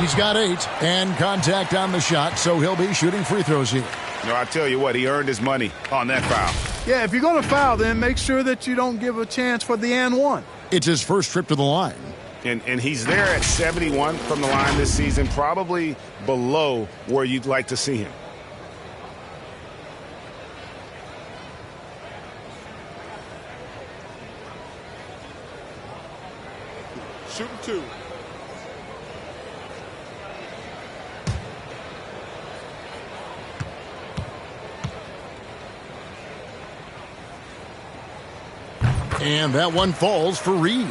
He's got 8 and contact on the shot, so he'll be shooting free throws here. No, I tell you what, he earned his money on that foul. Yeah, if you're going to foul, then make sure that you don't give a chance for the and one. It's his first trip to the line. And he's there at 71 from the line this season, probably below where you'd like to see him. Shooting 2. And that one falls for Reed.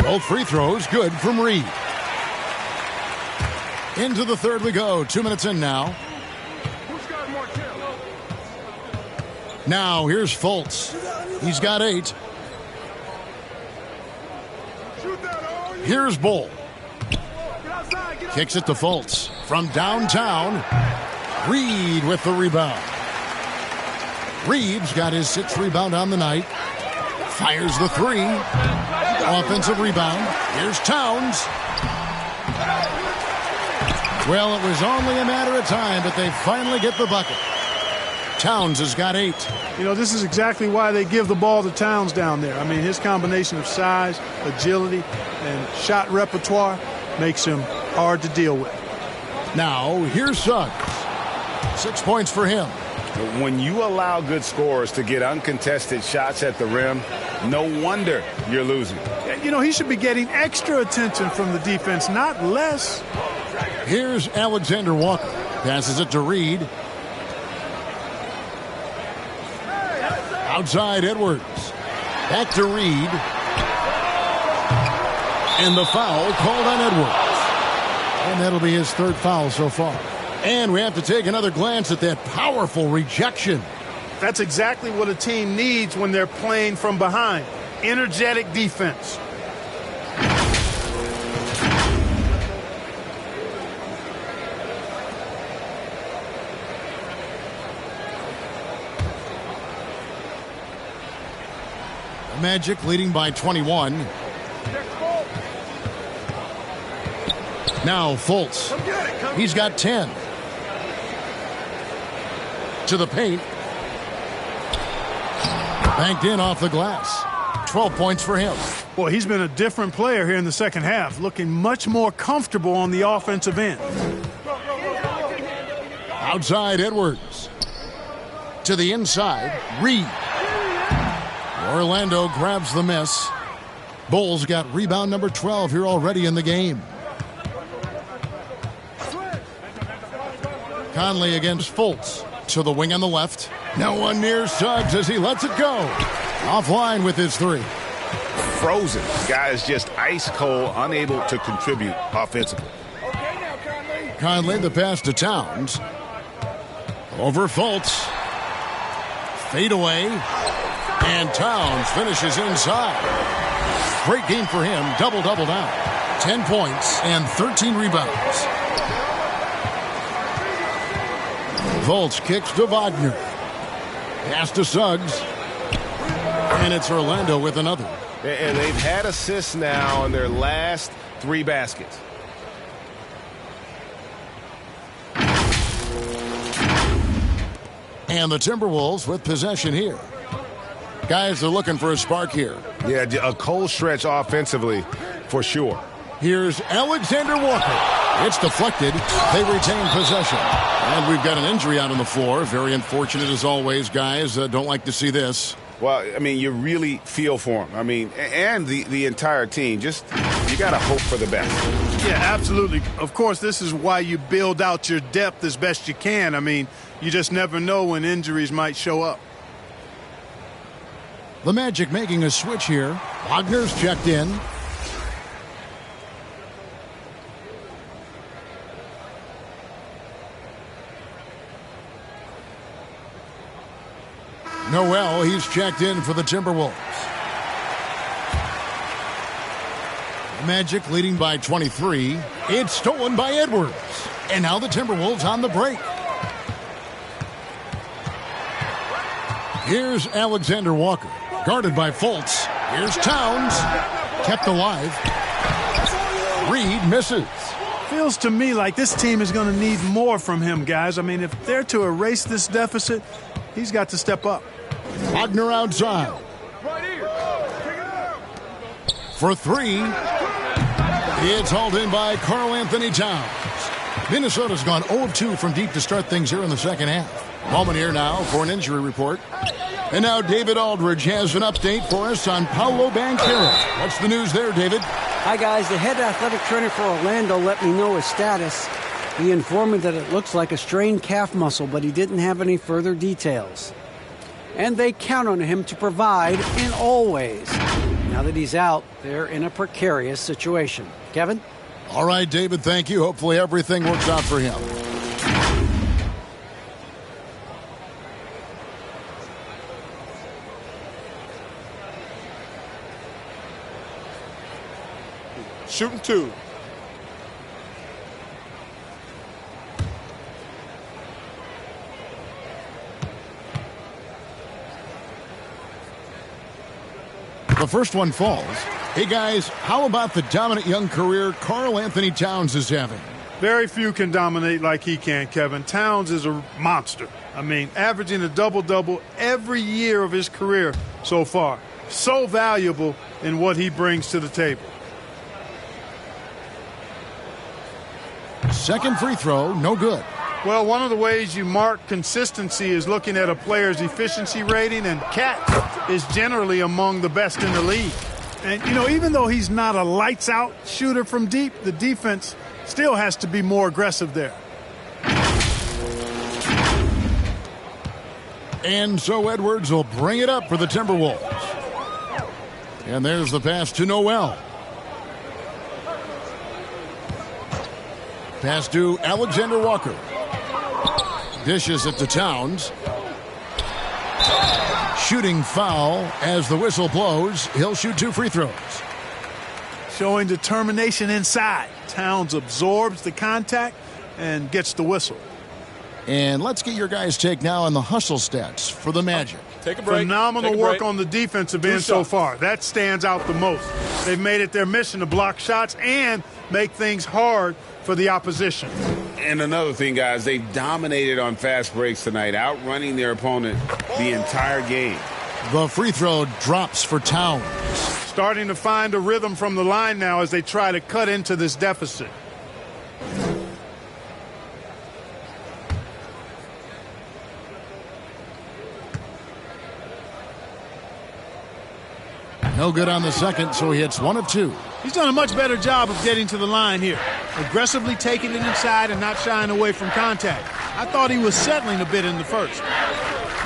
Both free throws good from Reed. Into the third we go. 2 minutes in now. Now here's Fultz. He's got 8. Here's Bol. Kicks it to Fultz. From downtown, Reed with the rebound. Reed's got his 6th rebound on the night. Fires the 3. Offensive rebound. Here's Towns. Well, it was only a matter of time, but they finally get the bucket. Towns has got 8. You know, this is exactly why they give the ball to Towns down there. I mean, his combination of size, agility, and shot repertoire makes him hard to deal with. Now, here's Suggs. 6 points for him. When you allow good scorers to get uncontested shots at the rim, no wonder you're losing. You know, he should be getting extra attention from the defense, not less. Here's Alexander Walker. Passes it to Reed. Outside Edwards. Back to Reed. And the foul called on Edwards. And that'll be his 3rd foul so far. And we have to take another glance at that powerful rejection. That's exactly what a team needs when they're playing from behind. Energetic defense. The Magic leading by 21. Now Fultz. He's got 10. To the paint. Banked in off the glass. 12 points for him. Boy, he's been a different player here in the second half, looking much more comfortable on the offensive end. Outside Edwards. To the inside, Reed. Orlando grabs the miss. Bol's got rebound number 12 here already in the game. Conley against Fultz. To the wing on the left. No one near Suggs as he lets it go. Offline with his 3. Frozen. Guy is just ice cold, unable to contribute offensively. Conley, the pass to Towns. Over Fultz. Fade away. And Towns finishes inside. Great game for him. Double-double now. 10 points and 13 rebounds. Fultz kicks to Wagner. Pass to Suggs. And it's Orlando with another. And they've had assists now in their last 3 baskets. And the Timberwolves with possession here. Guys are looking for a spark here. Yeah, a cold stretch offensively for sure. Here's Alexander Walker. It's deflected. They retain possession. And we've got an injury out on the floor. Very unfortunate as always, guys. Don't like to see this. Well, I mean, you really feel for him. I mean, and the entire team. Just, you got to hope for the best. Yeah, absolutely. Of course, this is why you build out your depth as best you can. I mean, you just never know when injuries might show up. The Magic making a switch here. Wagner's checked in. Noel, he's checked in for the Timberwolves. Magic leading by 23. It's stolen by Edwards. And now the Timberwolves on the break. Here's Alexander Walker, guarded by Fultz. Here's Towns, kept alive. Reed misses. Feels to me like this team is going to need more from him, guys. I mean, if they're to erase this deficit, he's got to step up. Wagner outside. For three. It's hauled in by Karl Anthony Towns. Minnesota's gone 0 of 2 from deep to start things here in the second half. Moment here now for an injury report. And now David Aldridge has an update for us on Paolo Banchero. What's the news there, David? Hi, guys. The head athletic trainer for Orlando let me know his status. He informed me that it looks like a strained calf muscle, but he didn't have any further details. And they count on him to provide in all ways. Now that he's out, they're in a precarious situation. Kevin? All right, David, thank you. Hopefully everything works out for him. Shooting 2. The first one falls. Hey, guys, how about the dominant young career Karl Anthony Towns is having? Very few can dominate like he can, Kevin. Towns is a monster. I mean, averaging a double-double every year of his career so far. So valuable in what he brings to the table. Second free throw, no good. Well, one of the ways you mark consistency is looking at a player's efficiency rating, and Cat is generally among the best in the league. And, you know, even though he's not a lights-out shooter from deep, the defense still has to be more aggressive there. And so Edwards will bring it up for the Timberwolves. And there's the pass to Noel. Pass to Alexander Walker. Dishes it to Towns. Shooting foul as the whistle blows. He'll shoot 2 free throws. Showing determination inside. Towns absorbs the contact and gets the whistle. And let's get your guys' take now on the hustle stats for the Magic. Take a break. Phenomenal work on the defensive end so far. That stands out the most. They've made it their mission to block shots and make things hard for the opposition. And another thing, guys, they dominated on fast breaks tonight, outrunning their opponent the entire game. The free throw drops for Towns. Starting to find a rhythm from the line now as they try to cut into this deficit. No good on the second, so he hits 1 of 2. He's done a much better job of getting to the line here. Aggressively taking it inside and not shying away from contact. I thought he was settling a bit in the first.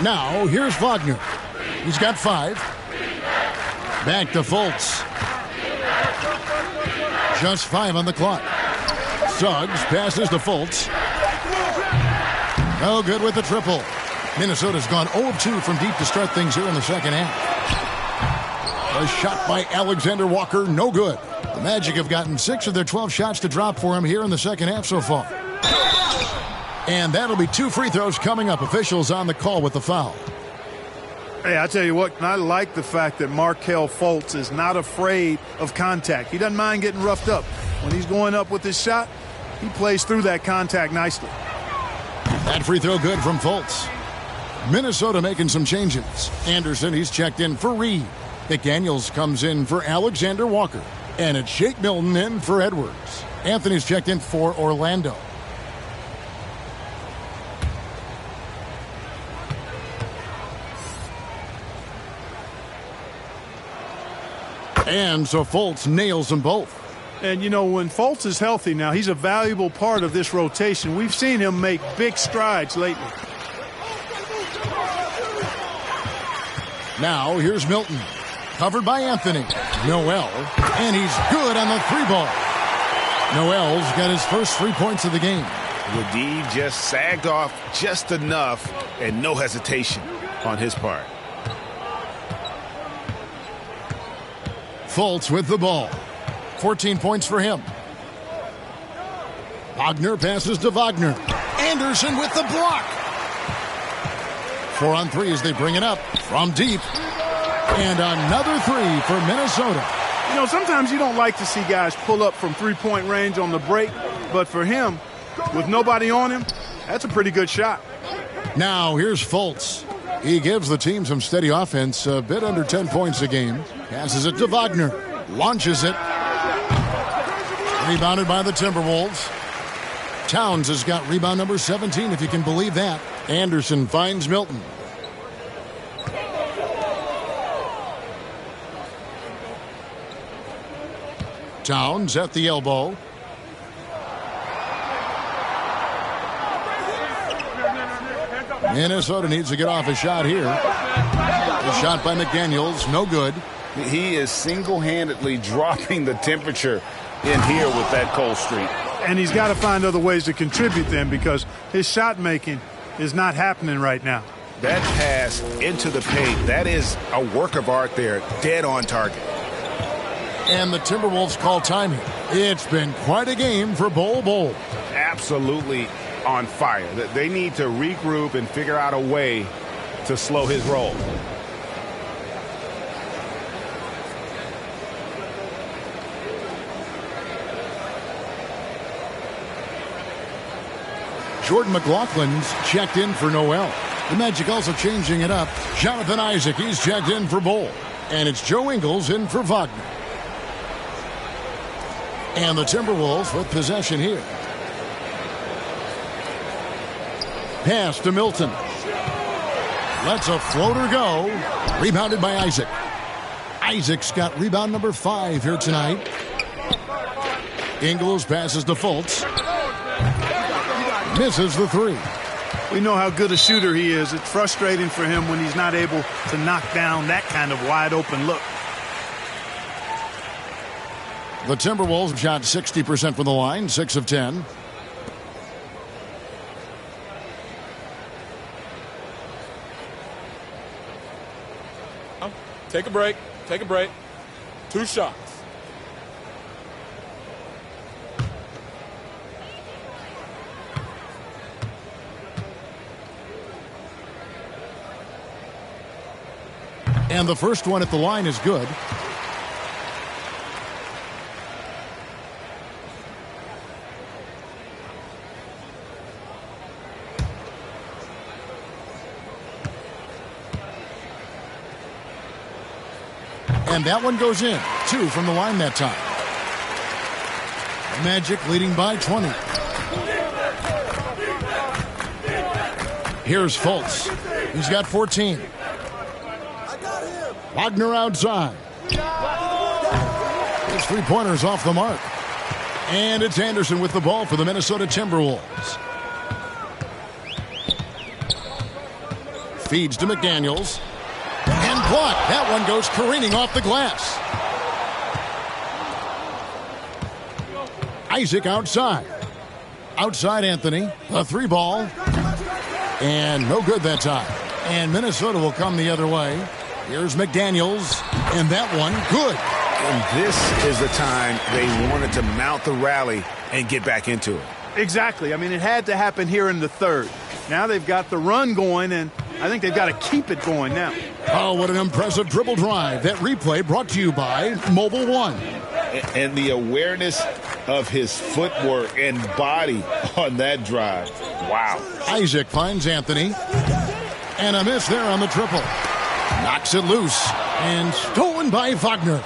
Now, here's Wagner. He's got 5. Back to Fultz. Just 5 on the clock. Suggs passes to Fultz. No good with the triple. Minnesota's gone 0 of 2 from deep to start things here in the second half. A shot by Alexander Walker, no good. The Magic have gotten 6 of their 12 shots to drop for him here in the second half so far. And that'll be 2 free throws coming up. Officials on the call with the foul. Hey, I tell you what, I like the fact that Markelle Fultz is not afraid of contact. He doesn't mind getting roughed up. When he's going up with his shot, he plays through that contact nicely. That free throw good from Fultz. Minnesota making some changes. Anderson, he's checked in for Reed. McDaniels comes in for Alexander Walker. And it's Shake Milton in for Edwards. Anthony's checked in for Orlando. And so Fultz nails them both. And, you know, when Fultz is healthy now, he's a valuable part of this rotation. We've seen him make big strides lately. Now, here's Milton. Covered by Anthony. Noel. And he's good on the 3-ball. Noel's got his first 3 points of the game. Ladie just sagged off just enough and no hesitation on his part. Fultz with the ball. 14 points for him. Wagner passes to Wagner. Anderson with the block. 4 on 3 as they bring it up from deep. And another 3 for Minnesota. You know, sometimes you don't like to see guys pull up from three-point range on the break, but for him, with nobody on him, that's a pretty good shot. Now here's Fultz. He gives the team some steady offense, a bit under 10 points a game. Passes it to Wagner. Launches it. Rebounded by the Timberwolves. Towns has got rebound number 17, if you can believe that. Anderson finds Milton. Towns at the elbow. Minnesota needs to get off a shot here. The shot by McDaniels, no good. He is single-handedly dropping the temperature in here with that cold streak. And he's got to find other ways to contribute then, because his shot making is not happening right now. That pass into the paint, that is a work of art there, dead on target. And the Timberwolves call time here. It's been quite a game for Bol. Absolutely on fire. They need to regroup and figure out a way to slow his roll. Jordan McLaughlin's checked in for Noel. The Magic also changing it up. Jonathan Isaac, he's checked in for Bol. And it's Joe Ingles in for Wagner. And the Timberwolves with possession here. Pass to Milton. Lets a floater go. Rebounded by Isaac. Isaac's got rebound number 5 here tonight. Ingles passes to Fultz. Misses the 3. We know how good a shooter he is. It's frustrating for him when he's not able to knock down that kind of wide open look. The Timberwolves shot 60% from the line, 6 of 10. Take a break. Take a break. 2 shots. And the first one at the line is good. And that one goes in. 2 from the line that time. Magic leading by 20. Here's Fultz. He's got 14. Wagner outside. His 3-pointers off the mark. And it's Anderson with the ball for the Minnesota Timberwolves. Feeds to McDaniels. And blocked. That one goes careening off the glass. Isaac outside. Outside Anthony. A 3-ball. And no good that time. And Minnesota will come the other way. Here's McDaniels. And that one, good. And this is the time they wanted to mount the rally and get back into it. Exactly. I mean, it had to happen here in the third. Now they've got the run going, and I think they've got to keep it going now. Oh, what an impressive dribble drive. That replay brought to you by Mobile One. And the awareness of his footwork and body on that drive. Wow. Isaac finds Anthony. And a miss there on the triple. Knocks it loose. And stolen by Wagner.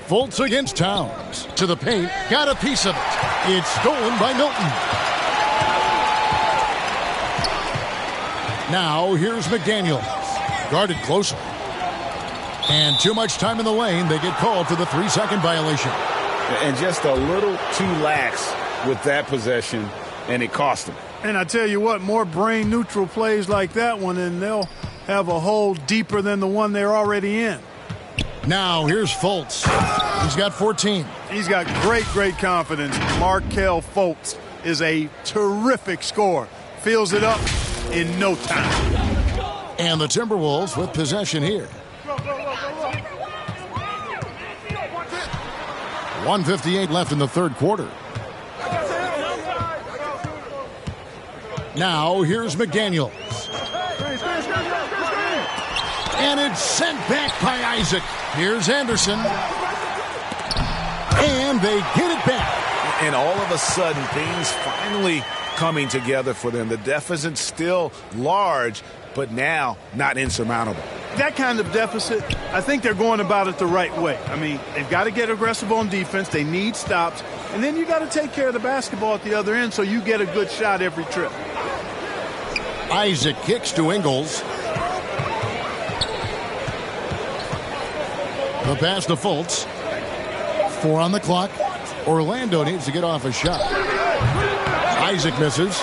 Fultz against Towns. To the paint. Got a piece of it. It's stolen by Milton. Now here's McDaniels. Guarded closely. And too much time in the lane. They get called for the 3-second violation. And just a little too lax with that possession, and it cost them. And I tell you what, more brain-neutral plays like that one, and they'll have a hole deeper than the one they're already in. Now here's Fultz. He's got 14. He's got great confidence. Markelle Fultz is a terrific scorer. Fills it up in no time. And the Timberwolves with possession here. .158 left in the third quarter. Now here's McDaniels. And it's sent back by Isaac. Here's Anderson. And they get it back. And all of a sudden, things finally coming together for them. The deficit's still large, but now not insurmountable. That kind of deficit, I think they're going about it the right way. I mean, they've got to get aggressive on defense. They need stops. And then you got to take care of the basketball at the other end so you get a good shot every trip. Isaac kicks to Ingles. The pass to Fultz. 4 on the clock. Orlando needs to get off a shot. Isaac misses.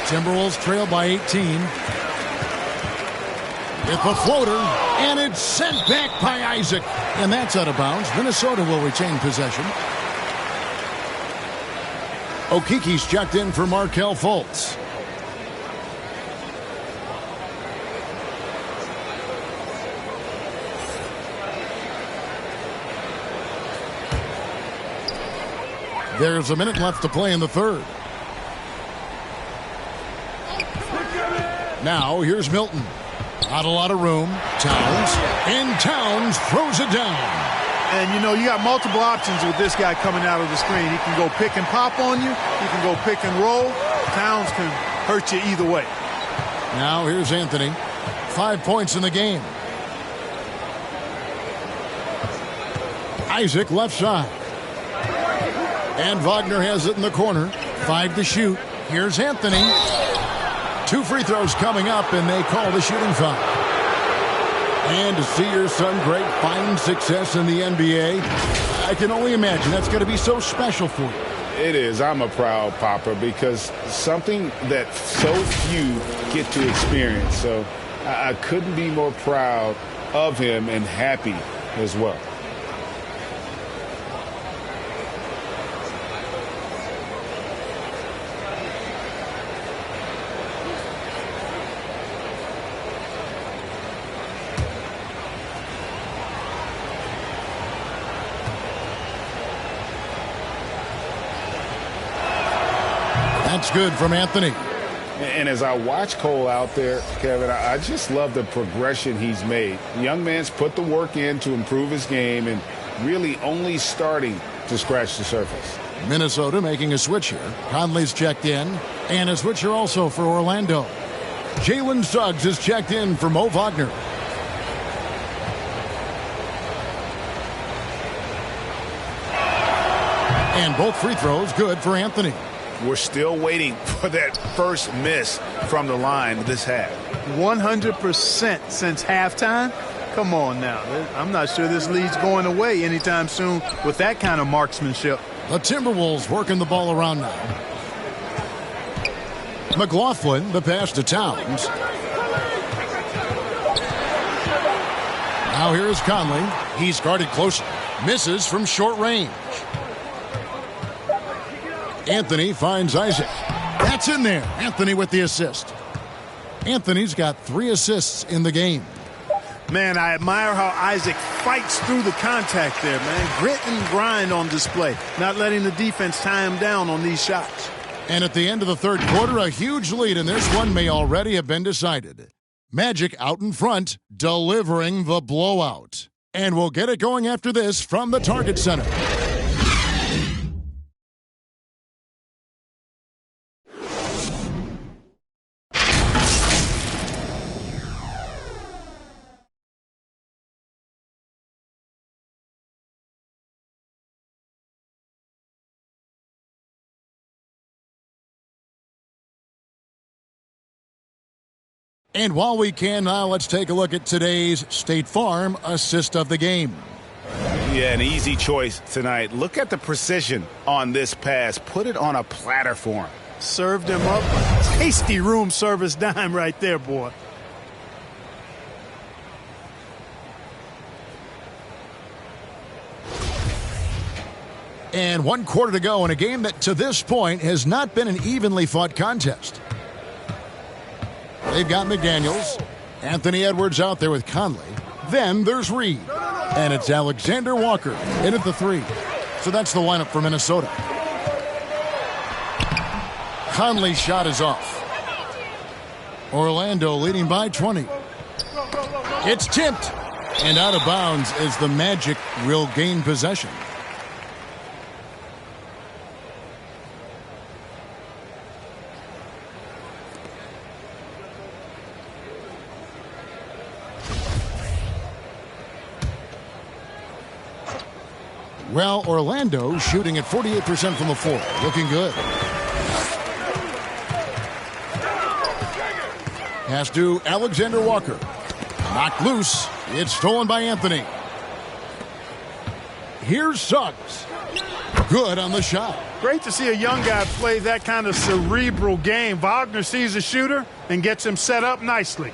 Timberwolves trail by 18. It's a floater, and it's sent back by Isaac. And that's out of bounds. Minnesota will retain possession. Okiki's checked in for Markelle Fultz. There's a minute left to play in the third. Now here's Milton. Not a lot of room. Towns. And Towns throws it down. And, you know, you got multiple options with this guy coming out of the screen. He can go pick and pop on you. He can go pick and roll. Towns can hurt you either way. Now here's Anthony. 5 points in the game. Isaac left side. And Wagner has it in the corner. 5 to shoot. Here's Anthony. 2 free throws coming up, and they call the shooting foul. And to see your son Greg find success in the NBA, I can only imagine that's going to be so special for you. It is. I'm a proud papa because something that so few get to experience. So I couldn't be more proud of him and happy as well. That's good from Anthony. And as I watch Cole out there, Kevin, I just love the progression he's made. The young man's put the work in to improve his game and really only starting to scratch the surface. Minnesota making a switch here. Conley's checked in. And a switcher also for Orlando. Jalen Suggs is checked in for Mo Wagner. And both free throws good for Anthony. We're still waiting for that first miss from the line this half. 100% since halftime? Come on now. I'm not sure this lead's going away anytime soon with that kind of marksmanship. The Timberwolves working the ball around now. McLaughlin, the pass to Towns. Now here's Conley. He's guarded closer. Misses from short range. Anthony finds Isaac. That's in there. Anthony with the assist. Anthony's got 3 assists in the game. Man, I admire how Isaac fights through the contact there, man. Grit and grind on display. Not letting the defense tie him down on these shots. And at the end of the third quarter, a huge lead, and this one may already have been decided. Magic out in front, delivering the blowout. And we'll get it going after this from the Target Center. And while we can now, let's take a look at today's State Farm assist of the game. Yeah, an easy choice tonight. Look at the precision on this pass. Put it on a platter for him. Served him up a tasty room service dime right there, boy. And 1 quarter to go in a game that to this point has not been an evenly fought contest. They've got McDaniels. Anthony Edwards out there with Conley. Then there's Reed. And it's Alexander Walker in at the 3. So that's the lineup for Minnesota. Conley's shot is off. Orlando leading by 20. It's tipped and out of bounds as the Magic will gain possession. Well, Orlando shooting at 48% from the floor. Looking good. Pass to Alexander Walker. Knocked loose. It's stolen by Anthony. Here's Suggs. Good on the shot. Great to see a young guy play that kind of cerebral game. Wagner sees a shooter and gets him set up nicely.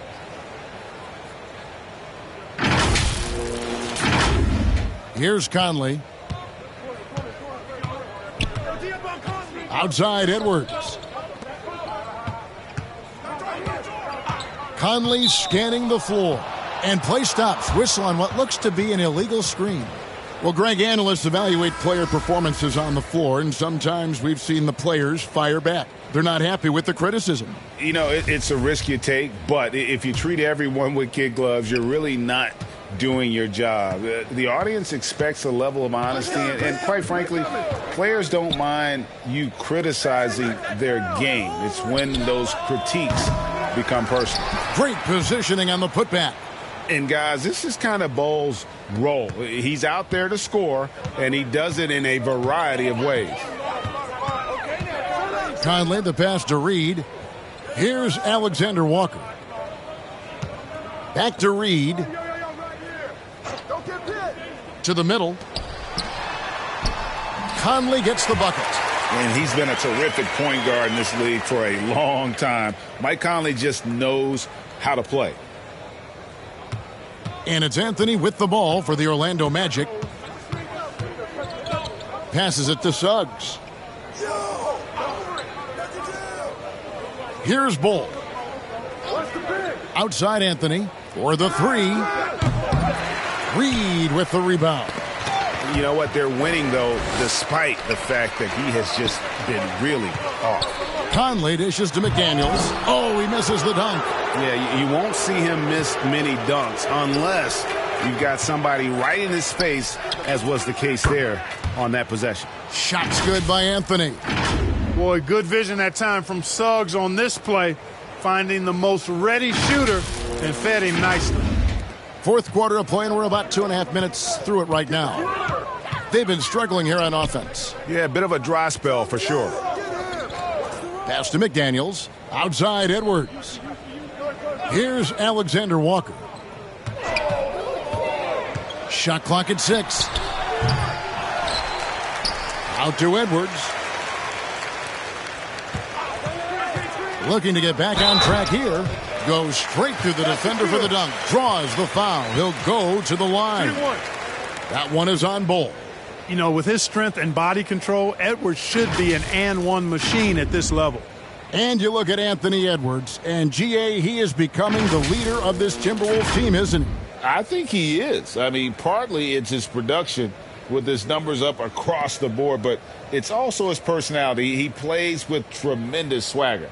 Here's Conley. Outside Edwards. Conley scanning the floor. And play stops. Whistle on what looks to be an illegal screen. Well, Greg, analysts evaluate player performances on the floor, and sometimes we've seen the players fire back. They're not happy with the criticism. You know, it's a risk you take, but if you treat everyone with kid gloves, you're really not doing your job. The audience expects a level of honesty, and quite frankly, players don't mind you criticizing their game. It's when those critiques become personal. Great positioning on the putback. And guys, this is kind of Bull's role. He's out there to score, and he does it in a variety of ways. Conley, the pass to Reed. Here's Alexander Walker. Back to Reed. To the middle. Conley gets the bucket. And he's been a terrific point guard in this league for a long time. Mike Conley just knows how to play. And it's Anthony with the ball for the Orlando Magic. Passes it to Suggs. Here's Bull. Outside Anthony for the 3. Reed with the rebound. You know what? They're winning, though, despite the fact that he has just been really off. Conley dishes to McDaniels. Oh, he misses the dunk. Yeah, you won't see him miss many dunks unless you've got somebody right in his face, as was the case there on that possession. Shot's good by Anthony. Boy, good vision that time from Suggs on this play, finding the most ready shooter and fed him nicely. Fourth quarter of play, and we're about 2.5 minutes through it right now. They've been struggling here on offense. Yeah, a bit of a dry spell for sure. Pass to McDaniels. Outside Edwards. Here's Alexander Walker. Shot clock at 6. Out to Edwards. Looking to get back on track here. Goes straight through the defender for the dunk. Draws the foul. He'll go to the line. That one is on Bull. You know, with his strength and body control, Edwards should be an and-one machine at this level. And you look at Anthony Edwards, and GA, he is becoming the leader of this Timberwolves team, isn't he? I think he is. I mean, partly it's his production with his numbers up across the board, but it's also his personality. He plays with tremendous swagger.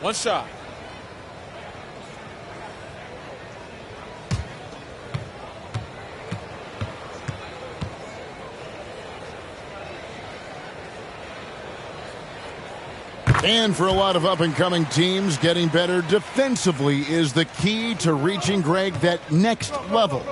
One shot. And for a lot of up-and-coming teams, getting better defensively is the key to reaching, Greg, that next level.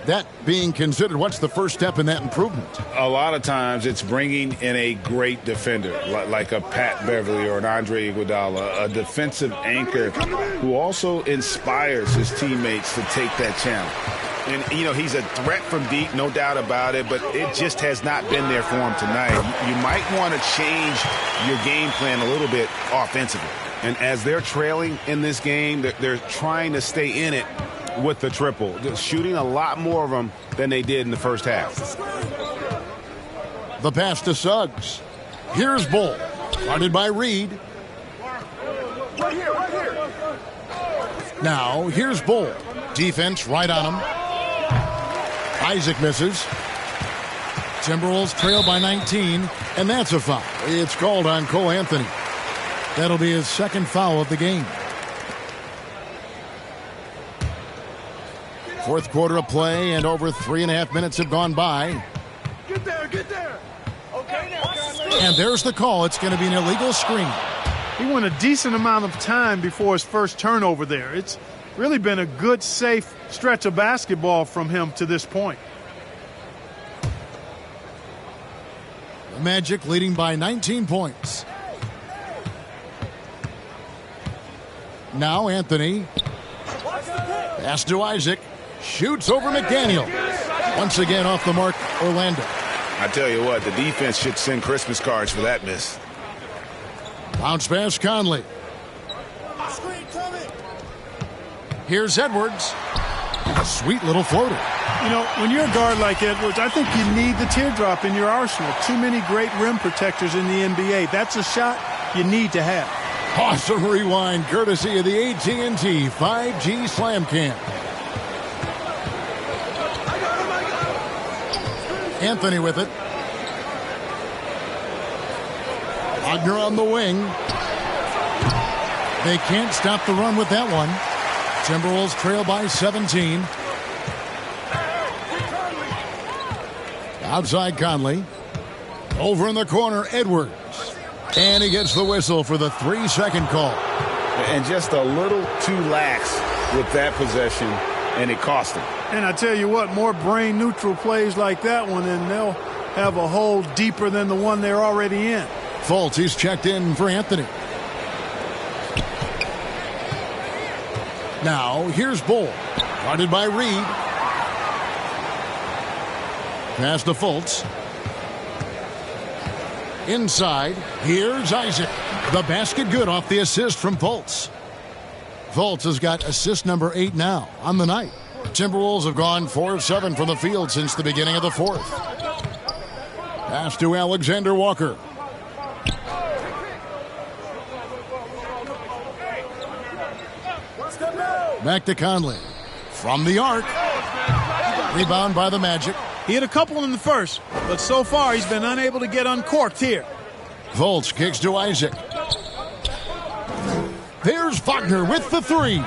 That being considered, what's the first step in that improvement? A lot of times it's bringing in a great defender, like a Pat Beverly or an Andre Iguodala, a defensive anchor who also inspires his teammates to take that challenge. And, you know, he's a threat from deep, no doubt about it, but it just has not been there for him tonight. You might want to change your game plan a little bit offensively. And as they're trailing in this game, they're trying to stay in it with the triple. They're shooting a lot more of them than they did in the first half. The pass to Suggs. Here's Bull. Guarded by Reed. Right here. Now, here's Bull. Defense right on him. Isaac misses. Timberwolves trail by 19, and that's a foul. It's called on Cole Anthony. That'll be his second foul of the game. Fourth quarter of play, and over 3.5 minutes have gone by. Get there, get there. Okay, now. And there's the call. It's going to be an illegal screen. He went a decent amount of time before his first turnover there. It's really been a good, safe stretch of basketball from him to this point. The Magic leading by 19 points. Now Anthony. Pass to Isaac. Shoots over McDaniel. Once again off the mark, Orlando. I tell you what, the defense should send Christmas cards for that miss. Bounce pass, Conley. Here's Edwards. A sweet little floater. You know, when you're a guard like Edwards, I think you need the teardrop in your arsenal. Too many great rim protectors in the NBA. That's a shot you need to have. Awesome rewind, courtesy of the AT&T 5G Slam Cam. Anthony with it. Wagner on the wing. They can't stop the run with that one. Timberwolves trail by 17. Outside Conley. Over in the corner, Edwards. And he gets the whistle for the 3-second call. And just a little too lax with that possession, and it cost him. And I tell you what, more brain-neutral plays like that one, and they'll have a hole deeper than the one they're already in. Fultz, he's checked in for Anthony. Now, here's Bull. Guarded by Reed. Pass to Fultz. Inside, here's Isaac. The basket good off the assist from Fultz. Fultz has got assist number 8 now on the night. Timberwolves have gone 4 of 7 from the field since the beginning of the fourth. Pass to Alexander Walker. Back to Conley. From the arc. Rebound by the Magic. He had a couple in the first, but so far he's been unable to get uncorked here. Fultz kicks to Isaac. There's Wagner with the 3.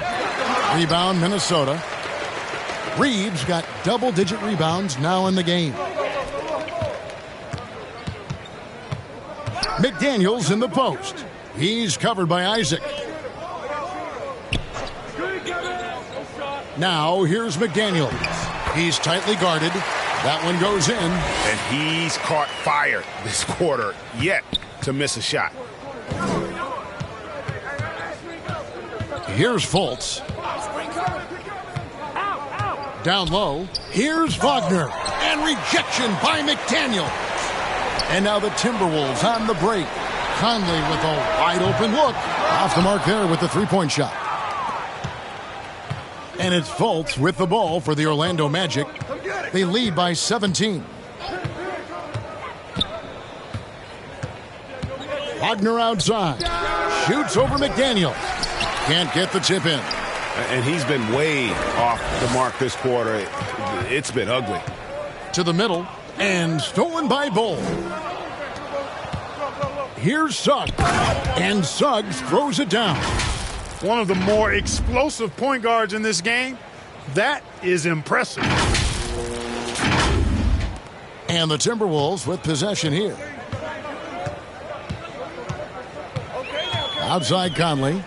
Rebound, Minnesota. Reeves got double-digit rebounds now in the game. McDaniels in the post. He's covered by Isaac. Now here's McDaniels. He's tightly guarded. That one goes in. And he's caught fire this quarter yet to miss a shot. Here's Fultz. Down low. Here's Wagner. And rejection by McDaniels. And now the Timberwolves on the break. Conley with a wide open look. Off the mark there with the three-point shot. And it's Fultz with the ball for the Orlando Magic. They lead by 17. Wagner outside. Shoots over McDaniel. Can't get the tip in. And he's been way off the mark this quarter. It's been ugly. To the middle. And stolen by Bull. Here's Suggs. And Suggs throws it down. One of the more explosive point guards in this game. That is impressive. And the Timberwolves with possession here. Outside Conley.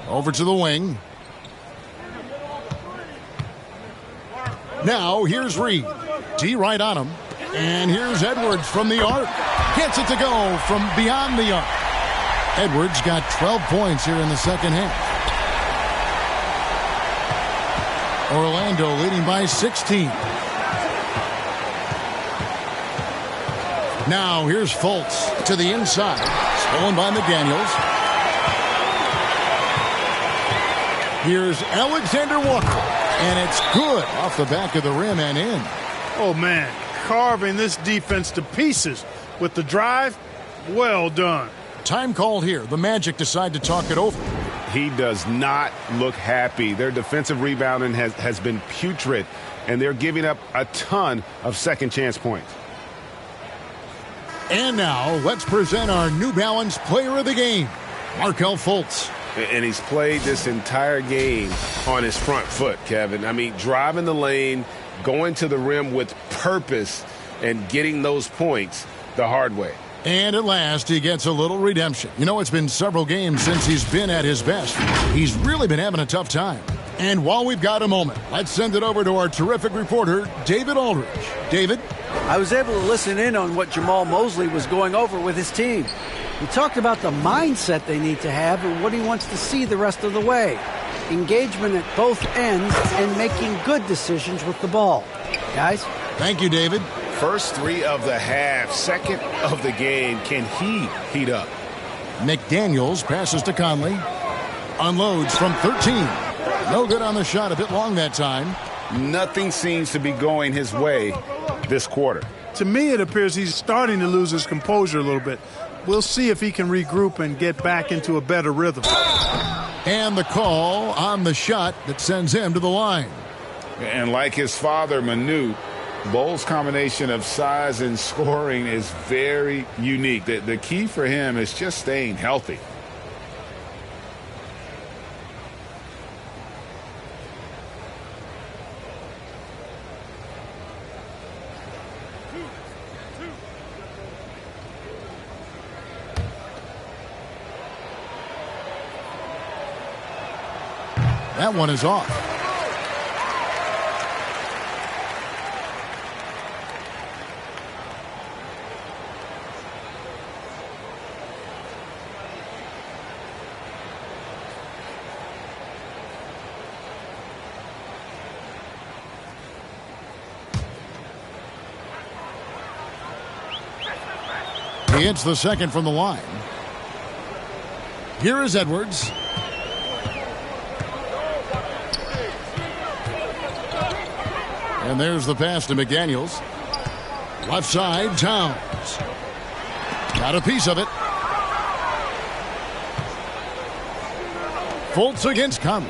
Over to the wing. Now here's Reed. D right on him. And here's Edwards from the arc. Gets it to go from beyond the arc. Edwards got 12 points here in the second half. Orlando leading by 16. Now here's Fultz to the inside. Stolen by McDaniels. Here's Alexander Walker. And it's good off the back of the rim and in. Oh, man. Carving this defense to pieces with the drive. Well done. Time called here. The Magic decide to talk it over. He does not look happy. Their defensive rebounding has been putrid, and they're giving up a ton of second-chance points. And now, let's present our New Balance Player of the Game, Markelle Fultz. And he's played this entire game on his front foot, Kevin. I mean, driving the lane, going to the rim with purpose, and getting those points the hard way. And at last, he gets a little redemption. You know, it's been several games since he's been at his best. He's really been having a tough time. And while we've got a moment, let's send it over to our terrific reporter, David Aldridge. David? I was able to listen in on what Jamal Mosley was going over with his team. He talked about the mindset they need to have and what he wants to see the rest of the way. Engagement at both ends and making good decisions with the ball. Guys? Thank you, David. First three of the half, second of the game. Can he heat up? McDaniels passes to Conley. Unloads from 13. No good on the shot. A bit long that time. Nothing seems to be going his way this quarter. To me, it appears he's starting to lose his composure a little bit. We'll see if he can regroup and get back into a better rhythm. And the call on the shot that sends him to the line. And like his father, Manute, Bole's combination of size and scoring is very unique. The key for him is just staying healthy. That one is off. He hits the second from the line. Here is Edwards. And there's the pass to McDaniels. Left side, Towns. Got a piece of it. Fultz against Conley.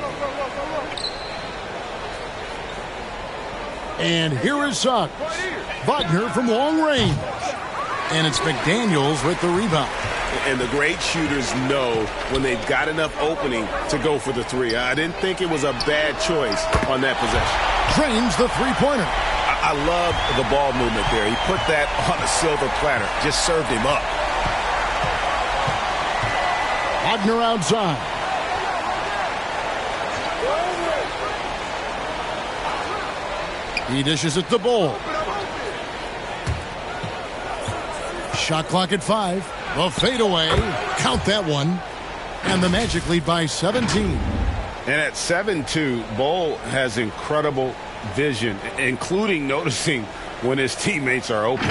And here is Suggs. Wagner from long range. And it's McDaniels with the rebound. And the great shooters know when they've got enough opening to go for the three. I didn't think it was a bad choice on that possession. Drains the three-pointer. I love the ball movement there. He put that on a silver platter. Just served him up. Wagner outside. He dishes it to Bol. Shot clock at 5. The fadeaway. Count that one. And the Magic lead by 17. And at 7-2, Bol has incredible vision, including noticing when his teammates are open.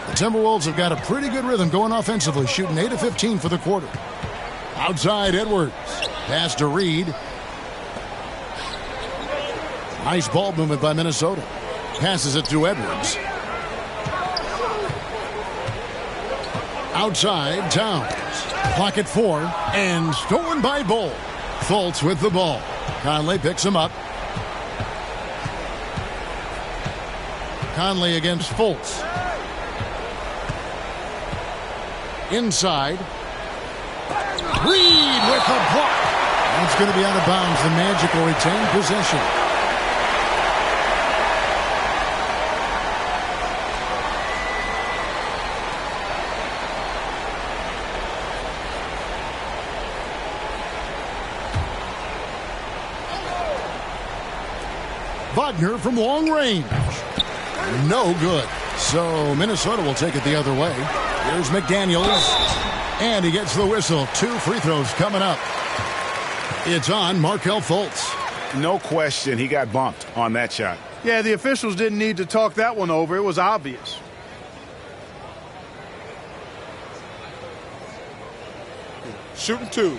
The Timberwolves have got a pretty good rhythm going offensively, shooting 8 of 15 for the quarter. Outside, Edwards. Pass to Reed. Nice ball movement by Minnesota. Passes it to Edwards. Outside, Towns. Clock at 4, and stolen by Bol. Fultz with the ball. Conley picks him up. Conley against Fultz. Inside. Reed with the block. That's going to be out of bounds. The Magic will retain possession. Wagner from long range. No good. So Minnesota will take it the other way. Here's McDaniels. And he gets the whistle. 2 free throws coming up. It's on Markelle Fultz. No question, he got bumped on that shot. Yeah, the officials didn't need to talk that one over. It was obvious. Shooting 2.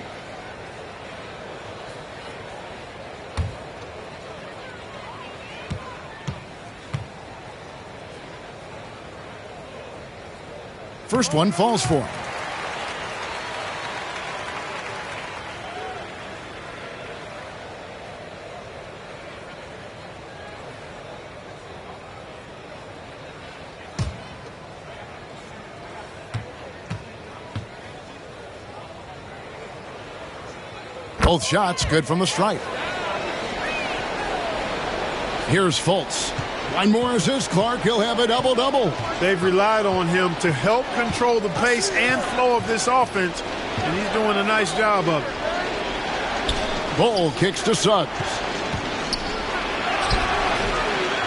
First one falls for him. Both shots good from the stripe. Here's Fultz. One more assist, Clark. He'll have a double-double. They've relied on him to help control the pace and flow of this offense, and he's doing a nice job of it. Bull kicks to Suggs.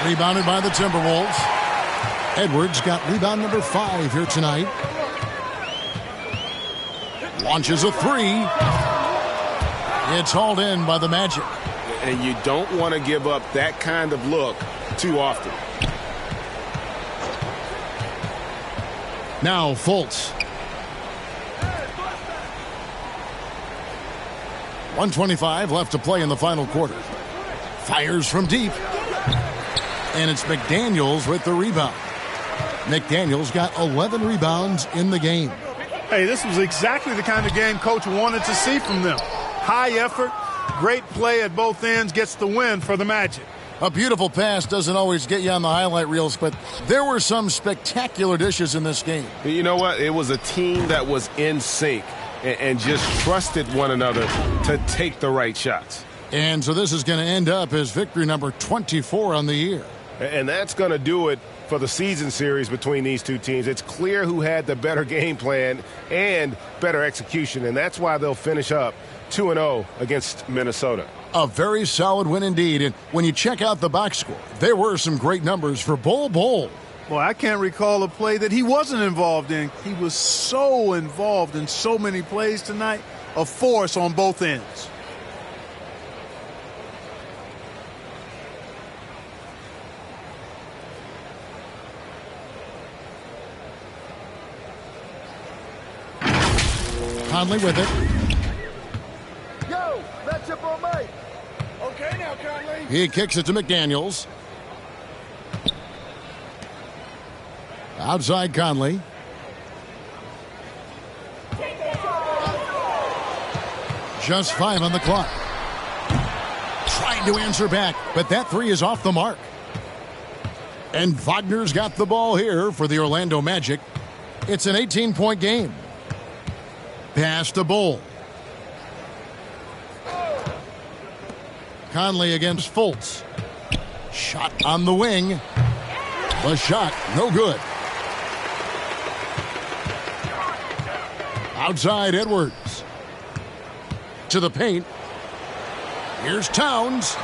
Rebounded by the Timberwolves. Edwards got rebound number 5 here tonight. Launches a 3. It's hauled in by the Magic. And you don't want to give up that kind of look too often. Now Fultz. 1:25 left to play in the final quarter. Fires from deep. And it's McDaniels with the rebound. McDaniels got 11 rebounds in the game. Hey, this was exactly the kind of game Coach wanted to see from them. High effort, great play at both ends, gets the win for the Magic. A beautiful pass doesn't always get you on the highlight reels, but there were some spectacular dishes in this game. You know what? It was a team that was in sync and just trusted one another to take the right shots. And so this is going to end up as victory number 24 on the year. And that's going to do it for the season series between these two teams. It's clear who had the better game plan and better execution, and that's why they'll finish up 2-0 against Minnesota. A very solid win indeed. And when you check out the box score, there were some great numbers for Bol Bol. Well, I can't recall a play that he wasn't involved in. He was so involved in so many plays tonight. A force on both ends. Conley with it. Yo, that's up on me. Okay now, Conley. He kicks it to McDaniels. Outside Conley. Just 5 on the clock. Trying to answer back, but that 3 is off the mark. And Wagner's got the ball here for the Orlando Magic. It's an 18-point game. Pass to Bull. Conley against Fultz. Shot on the wing. The shot, no good. Outside Edwards. To the paint. Here's Towns.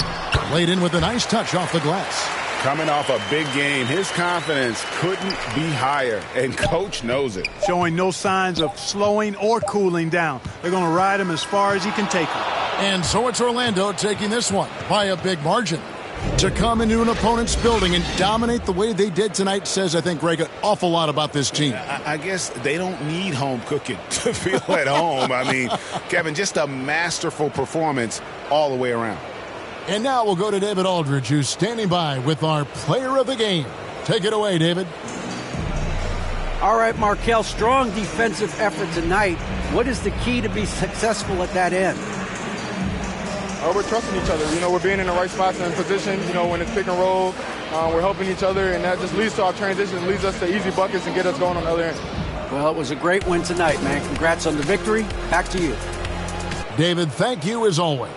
Laid in with a nice touch off the glass. Coming off a big game, his confidence couldn't be higher, and Coach knows it. Showing no signs of slowing or cooling down. They're going to ride him as far as he can take him. And so it's Orlando taking this one by a big margin. To come into an opponent's building and dominate the way they did tonight says, I think, Greg, an awful lot about this team. I guess they don't need home cooking to feel at home. I mean, Kevin, just a masterful performance all the way around. And now we'll go to David Aldridge, who's standing by with our player of the game. Take it away, David. All right, Markel, strong defensive effort tonight. What is the key to be successful at that end? We're trusting each other. You know, we're being in the right spots and positions. You know, when it's pick and roll, we're helping each other, and that just leads to our transition, leads us to easy buckets and get us going on the other end. Well, it was a great win tonight, man. Congrats on the victory. Back to you. David, thank you as always.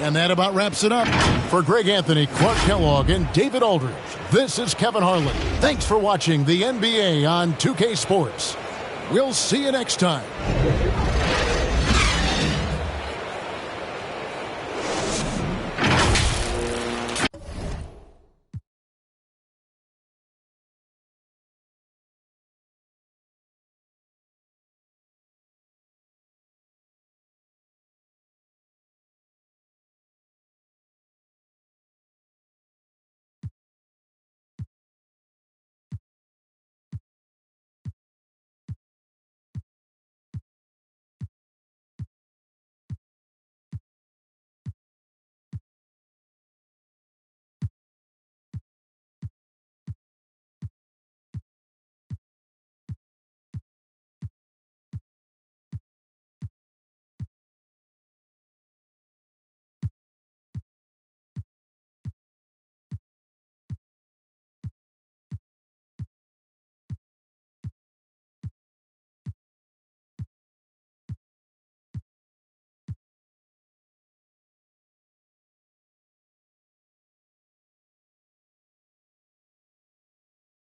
And that about wraps it up. For Greg Anthony, Clark Kellogg, and David Aldridge, this is Kevin Harlan. Thanks for watching the NBA on 2K Sports. We'll see you next time.